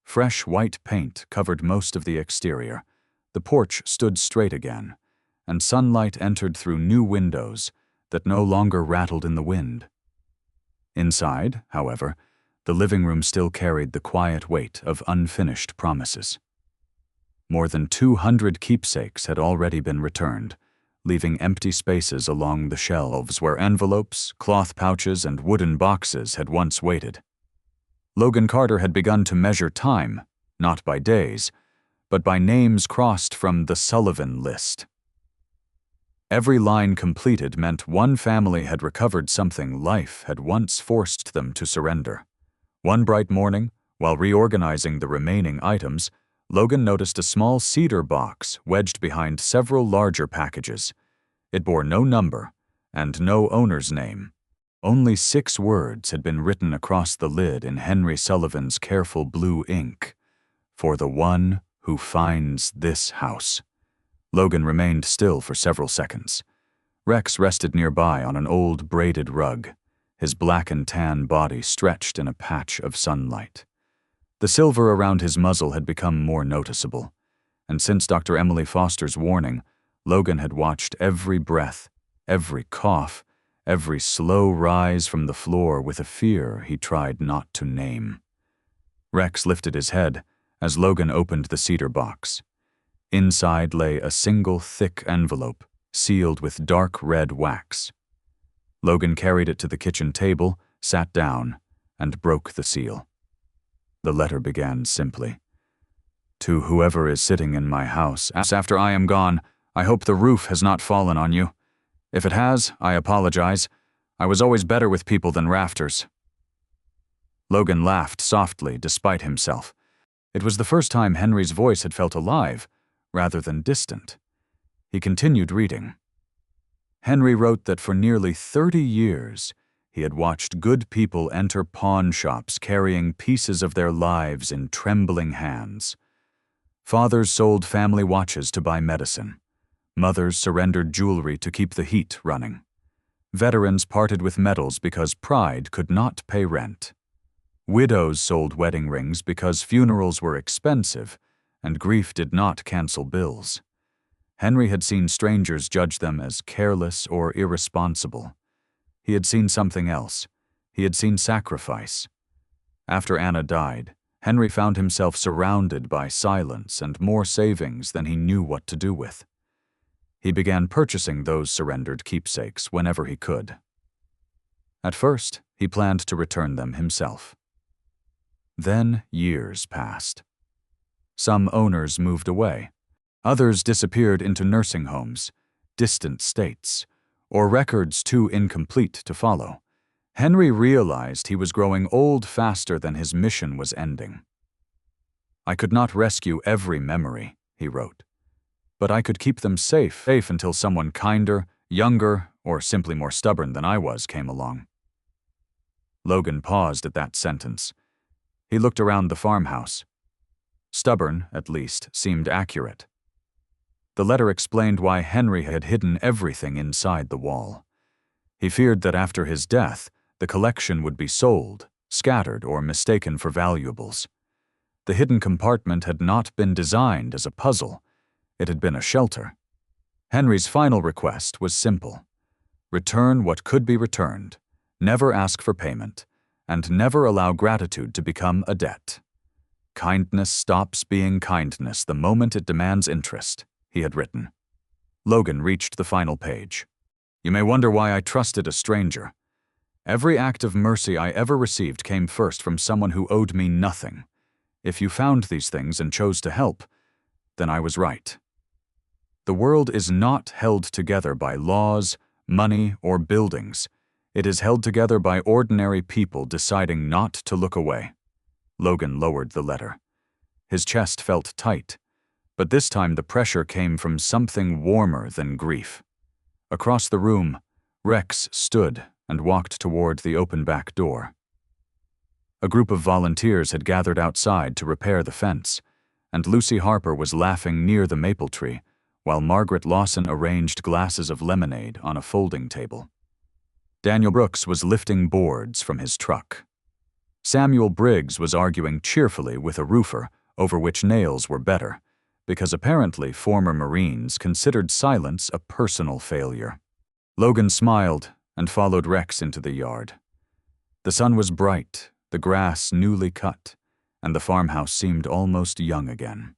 Fresh white paint covered most of the exterior. The porch stood straight again, and sunlight entered through new windows that no longer rattled in the wind. Inside, however, the living room still carried the quiet weight of unfinished promises. More than 200 keepsakes had already been returned, leaving empty spaces along the shelves where envelopes, cloth pouches, and wooden boxes had once waited. Logan Carter had begun to measure time, not by days, but by names crossed from the Sullivan list. Every line completed meant one family had recovered something life had once forced them to surrender. One bright morning, while reorganizing the remaining items, Logan noticed a small cedar box wedged behind several larger packages. It bore no number and no owner's name. Only 6 words had been written across the lid in Henry Sullivan's careful blue ink. For the one who finds this house. Logan remained still for several seconds. Rex rested nearby on an old braided rug, his black and tan body stretched in a patch of sunlight. The silver around his muzzle had become more noticeable, and since Dr. Emily Foster's warning, Logan had watched every breath, every cough, every slow rise from the floor with a fear he tried not to name. Rex lifted his head as Logan opened the cedar box. Inside lay a single thick envelope, sealed with dark red wax. Logan carried it to the kitchen table, sat down, and broke the seal. The letter began simply. To whoever is sitting in my house, after I am gone, I hope the roof has not fallen on you. If it has, I apologize. I was always better with people than rafters." Logan laughed softly despite himself. It was the first time Henry's voice had felt alive, rather than distant. He continued reading. Henry wrote that for nearly 30 years, he had watched good people enter pawn shops carrying pieces of their lives in trembling hands. Fathers sold family watches to buy medicine. Mothers surrendered jewelry to keep the heat running. Veterans parted with medals because pride could not pay rent. Widows sold wedding rings because funerals were expensive and grief did not cancel bills. Henry had seen strangers judge them as careless or irresponsible. He had seen something else. He had seen sacrifice. After Anna died, Henry found himself surrounded by silence and more savings than he knew what to do with. He began purchasing those surrendered keepsakes whenever he could. At first, he planned to return them himself. Then years passed. Some owners moved away. Others disappeared into nursing homes, distant states, or records too incomplete to follow. Henry realized he was growing old faster than his mission was ending. "I could not rescue every memory," he wrote, "but I could keep them safe until someone kinder, younger, or simply more stubborn than I was came along." Logan paused at that sentence. He looked around the farmhouse. Stubborn, at least, seemed accurate. The letter explained why Henry had hidden everything inside the wall. He feared that after his death, the collection would be sold, scattered, or mistaken for valuables. The hidden compartment had not been designed as a puzzle. It had been a shelter. Henry's final request was simple. Return what could be returned, never ask for payment, and never allow gratitude to become a debt. "Kindness stops being kindness the moment it demands interest," he had written. Logan reached the final page. "You may wonder why I trusted a stranger. Every act of mercy I ever received came first from someone who owed me nothing. If you found these things and chose to help, then I was right. The world is not held together by laws, money, or buildings. It is held together by ordinary people deciding not to look away." Logan lowered the letter. His chest felt tight, but this time the pressure came from something warmer than grief. Across the room, Rex stood and walked toward the open back door. A group of volunteers had gathered outside to repair the fence, and Lucy Harper was laughing near the maple tree, while Margaret Lawson arranged glasses of lemonade on a folding table. Daniel Brooks was lifting boards from his truck. Samuel Briggs was arguing cheerfully with a roofer over which nails were better, because apparently former Marines considered silence a personal failure. Logan smiled and followed Rex into the yard. The sun was bright, the grass newly cut, and the farmhouse seemed almost young again.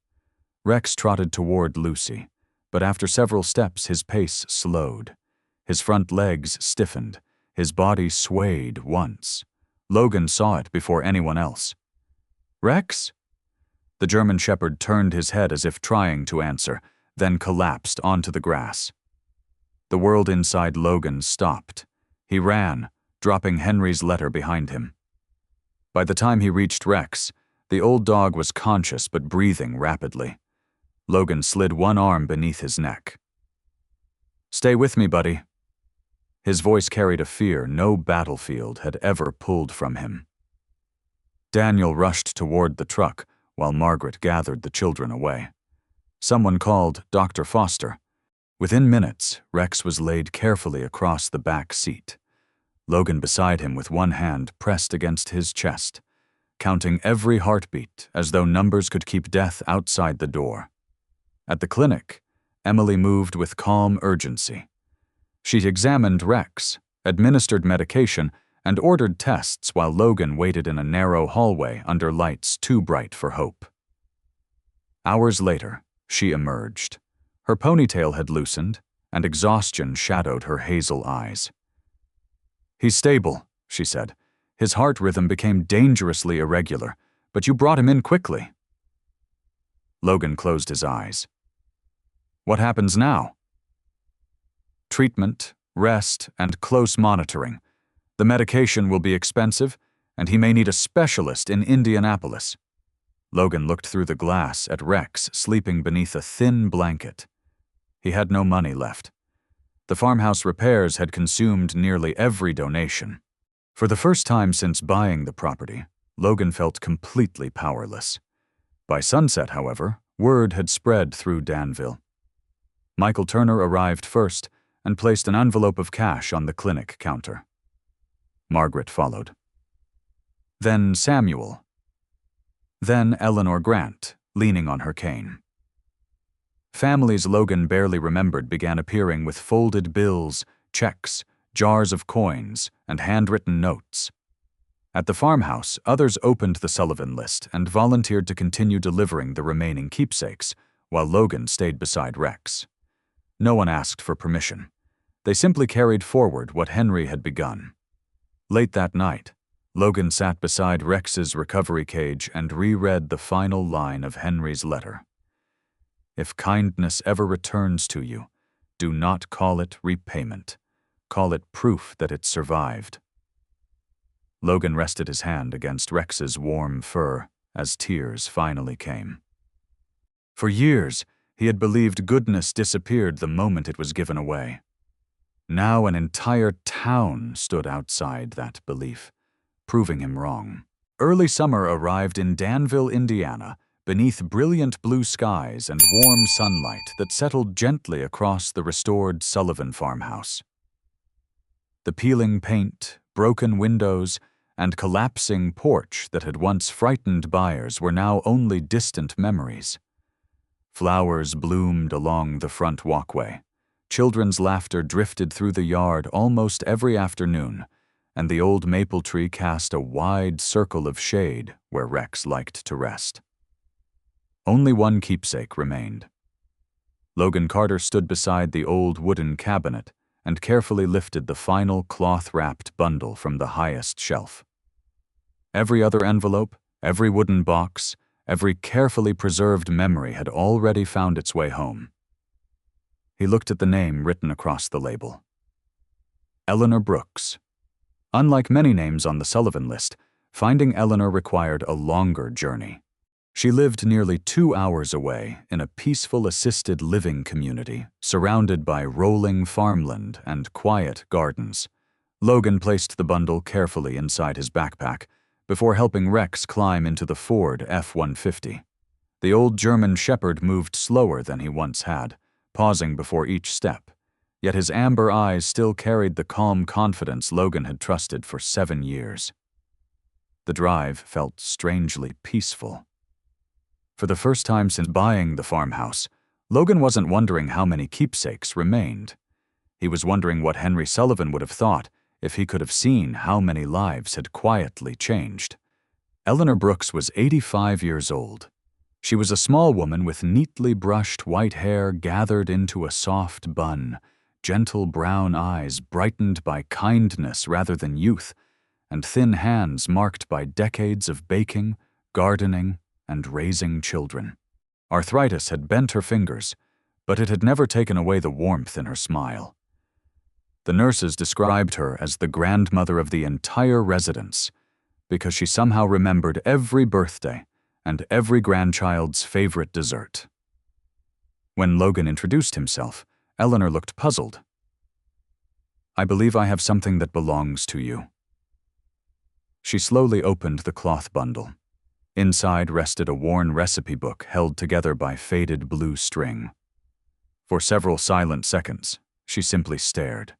Rex trotted toward Lucy, but after several steps his pace slowed. His front legs stiffened, his body swayed once. Logan saw it before anyone else. "Rex?" The German shepherd turned his head as if trying to answer, then collapsed onto the grass. The world inside Logan stopped. He ran, dropping Henry's letter behind him. By the time he reached Rex, the old dog was conscious but breathing rapidly. Logan slid one arm beneath his neck. "Stay with me, buddy." His voice carried a fear no battlefield had ever pulled from him. Daniel rushed toward the truck while Margaret gathered the children away. Someone called Dr. Foster. Within minutes, Rex was laid carefully across the back seat. Logan beside him with one hand pressed against his chest, counting every heartbeat as though numbers could keep death outside the door. At the clinic, Emily moved with calm urgency. She examined Rex, administered medication, and ordered tests while Logan waited in a narrow hallway under lights too bright for hope. Hours later, she emerged. Her ponytail had loosened, and exhaustion shadowed her hazel eyes. "He's stable," she said. "His heart rhythm became dangerously irregular, but you brought him in quickly." Logan closed his eyes. What happens now? Treatment, rest, and close monitoring. The medication will be expensive, and he may need a specialist in Indianapolis. Logan looked through the glass at Rex sleeping beneath a thin blanket. He had no money left. The farmhouse repairs had consumed nearly every donation. For the first time since buying the property, Logan felt completely powerless. By sunset, however, word had spread through Danville. Michael Turner arrived first and placed an envelope of cash on the clinic counter. Margaret followed. Then Samuel. Then Eleanor Grant, leaning on her cane. Families Logan barely remembered began appearing with folded bills, checks, jars of coins, and handwritten notes. At the farmhouse, others opened the Sullivan list and volunteered to continue delivering the remaining keepsakes, while Logan stayed beside Rex. No one asked for permission. They simply carried forward what Henry had begun. Late that night, Logan sat beside Rex's recovery cage and reread the final line of Henry's letter. If kindness ever returns to you, do not call it repayment. Call it proof that it survived. Logan rested his hand against Rex's warm fur as tears finally came. For years, he had believed goodness disappeared the moment it was given away. Now an entire town stood outside that belief, proving him wrong. Early summer arrived in Danville, Indiana, beneath brilliant blue skies and warm sunlight that settled gently across the restored Sullivan farmhouse. The peeling paint, broken windows, and collapsing porch that had once frightened buyers were now only distant memories. Flowers bloomed along the front walkway. Children's laughter drifted through the yard almost every afternoon, and the old maple tree cast a wide circle of shade where Rex liked to rest. Only one keepsake remained. Logan Carter stood beside the old wooden cabinet and carefully lifted the final cloth-wrapped bundle from the highest shelf. Every other envelope, every wooden box, every carefully preserved memory had already found its way home. He looked at the name written across the label. Eleanor Brooks. Unlike many names on the Sullivan list, finding Eleanor required a longer journey. She lived nearly 2 hours away in a peaceful assisted living community surrounded by rolling farmland and quiet gardens. Logan placed the bundle carefully inside his backpack before helping Rex climb into the Ford F-150. The old German Shepherd moved slower than he once had, pausing before each step, yet his amber eyes still carried the calm confidence Logan had trusted for 7 years. The drive felt strangely peaceful. For the first time since buying the farmhouse, Logan wasn't wondering how many keepsakes remained. He was wondering what Henry Sullivan would have thought if he could have seen how many lives had quietly changed. Eleanor Brooks was 85 years old. She was a small woman with neatly brushed white hair gathered into a soft bun, gentle brown eyes brightened by kindness rather than youth, and thin hands marked by decades of baking, gardening, and raising children. Arthritis had bent her fingers, but it had never taken away the warmth in her smile. The nurses described her as the grandmother of the entire residence because she somehow remembered every birthday and every grandchild's favorite dessert. When Logan introduced himself, Eleanor looked puzzled. "I believe I have something that belongs to you." She slowly opened the cloth bundle. Inside rested a worn recipe book held together by faded blue string. For several silent seconds, she simply stared.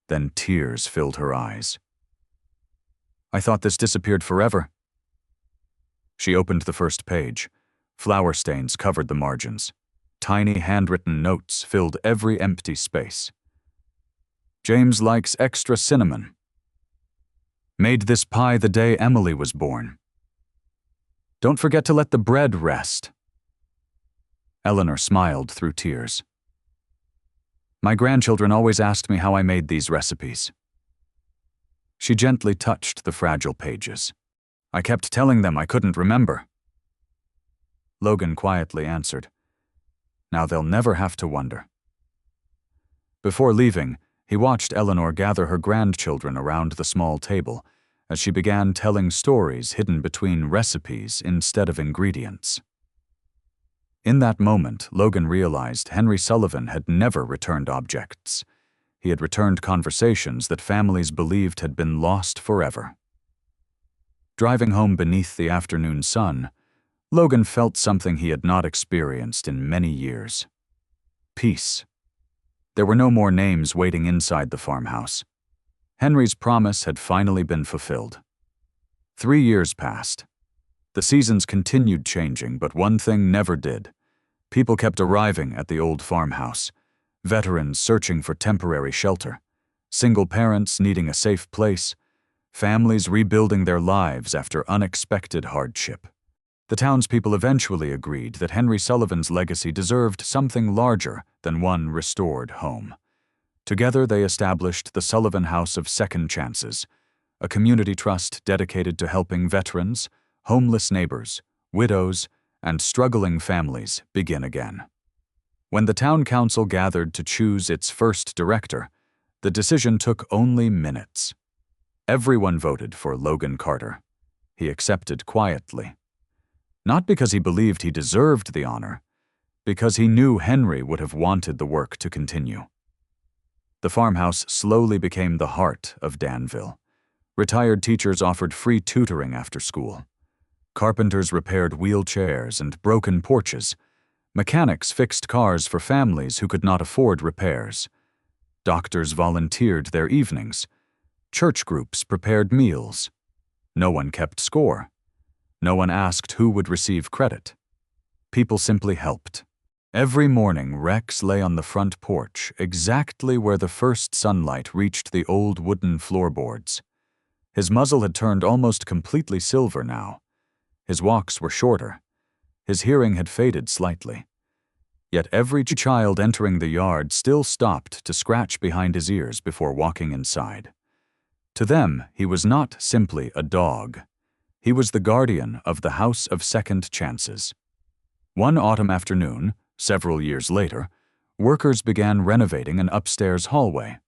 Then tears filled her eyes. "I thought this disappeared forever." She opened the first page. Flour stains covered the margins. Tiny handwritten notes filled every empty space. "James likes extra cinnamon. Made this pie the day Emily was born. Don't forget to let the bread rest." Eleanor smiled through tears. "My grandchildren always asked me how I made these recipes." She gently touched the fragile pages. "I kept telling them I couldn't remember." Logan quietly answered. Now they'll never have to wonder. Before leaving, he watched Eleanor gather her grandchildren around the small table as she began telling stories hidden between recipes instead of ingredients. In that moment, Logan realized Henry Sullivan had never returned objects. He had returned conversations that families believed had been lost forever. Driving home beneath the afternoon sun, Logan felt something he had not experienced in many years. Peace. There were no more names waiting inside the farmhouse. Henry's promise had finally been fulfilled. 3 years passed. The seasons continued changing, but one thing never did. People kept arriving at the old farmhouse. Veterans searching for temporary shelter. Single parents needing a safe place. Families rebuilding their lives after unexpected hardship. The townspeople eventually agreed that Henry Sullivan's legacy deserved something larger than one restored home. Together they established the Sullivan House of Second Chances, a community trust dedicated to helping veterans, homeless neighbors, widows, and struggling families begin again. When the town council gathered to choose its first director, the decision took only minutes. Everyone voted for Logan Carter. He accepted quietly. Not because he believed he deserved the honor, because he knew Henry would have wanted the work to continue. The farmhouse slowly became the heart of Danville. Retired teachers offered free tutoring after school. Carpenters repaired wheelchairs and broken porches. Mechanics fixed cars for families who could not afford repairs. Doctors volunteered their evenings. Church groups prepared meals. No one kept score. No one asked who would receive credit. People simply helped. Every morning, Rex lay on the front porch, exactly where the first sunlight reached the old wooden floorboards. His muzzle had turned almost completely silver now. His walks were shorter. His hearing had faded slightly. Yet every child entering the yard still stopped to scratch behind his ears before walking inside. To them, he was not simply a dog. He was the guardian of the House of Second Chances. One autumn afternoon, several years later, workers began renovating an upstairs hallway.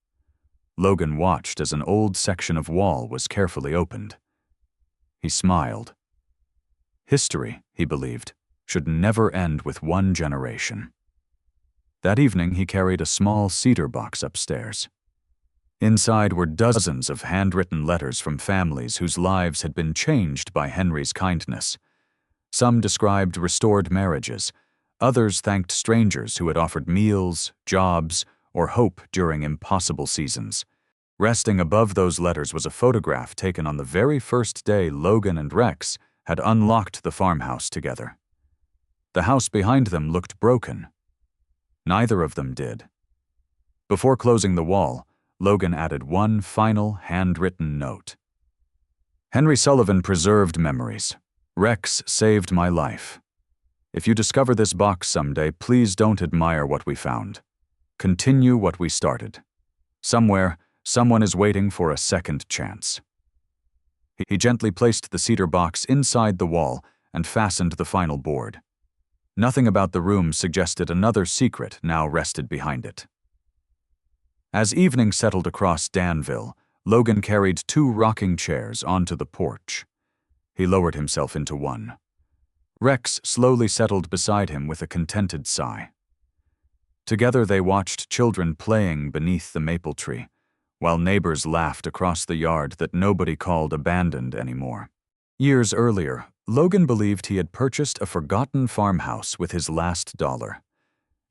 Logan watched as an old section of wall was carefully opened. He smiled. History, he believed, should never end with one generation. That evening, he carried a small cedar box upstairs. Inside were dozens of handwritten letters from families whose lives had been changed by Henry's kindness. Some described restored marriages. Others thanked strangers who had offered meals, jobs, or hope during impossible seasons. Resting above those letters was a photograph taken on the very first day Logan and Rex had unlocked the farmhouse together. The house behind them looked broken. Neither of them did. Before closing the wall, Logan added one final handwritten note. Henry Sullivan preserved memories. Rex saved my life. If you discover this box someday, please don't admire what we found. Continue what we started. Somewhere, someone is waiting for a second chance. He gently placed the cedar box inside the wall and fastened the final board. Nothing about the room suggested another secret now rested behind it. As evening settled across Danville, Logan carried 2 rocking chairs onto the porch. He lowered himself into one. Rex slowly settled beside him with a contented sigh. Together they watched children playing beneath the maple tree, while neighbors laughed across the yard that nobody called abandoned anymore. Years earlier, Logan believed he had purchased a forgotten farmhouse with his last dollar.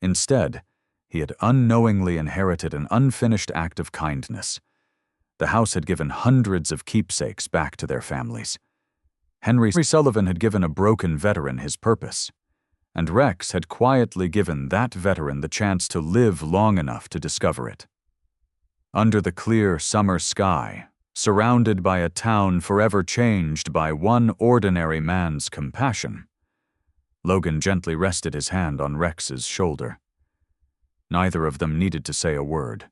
Instead, he had unknowingly inherited an unfinished act of kindness. The house had given hundreds of keepsakes back to their families. Henry Sullivan had given a broken veteran his purpose, and Rex had quietly given that veteran the chance to live long enough to discover it. Under the clear summer sky, surrounded by a town forever changed by one ordinary man's compassion, Logan gently rested his hand on Rex's shoulder. Neither of them needed to say a word.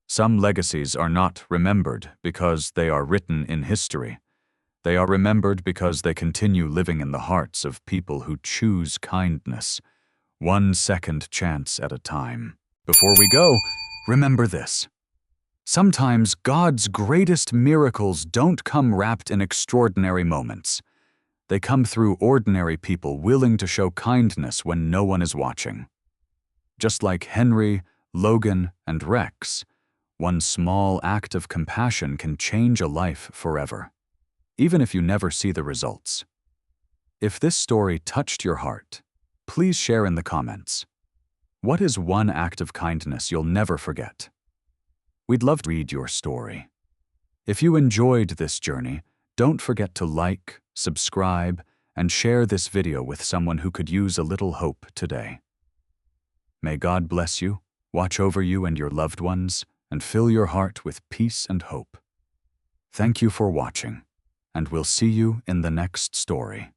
Some legacies are not remembered because they are written in history. They are remembered because they continue living in the hearts of people who choose kindness, one second chance at a time. Before we go, remember this. Sometimes God's greatest miracles don't come wrapped in extraordinary moments. They come through ordinary people willing to show kindness when no one is watching. Just like Henry, Logan, and Rex, one small act of compassion can change a life forever, even if you never see the results. If this story touched your heart, please share in the comments. What is one act of kindness you'll never forget? We'd love to read your story. If you enjoyed this journey, don't forget to like, subscribe, and share this video with someone who could use a little hope today. May God bless you, watch over you and your loved ones, and fill your heart with peace and hope. Thank you for watching, and we'll see you in the next story.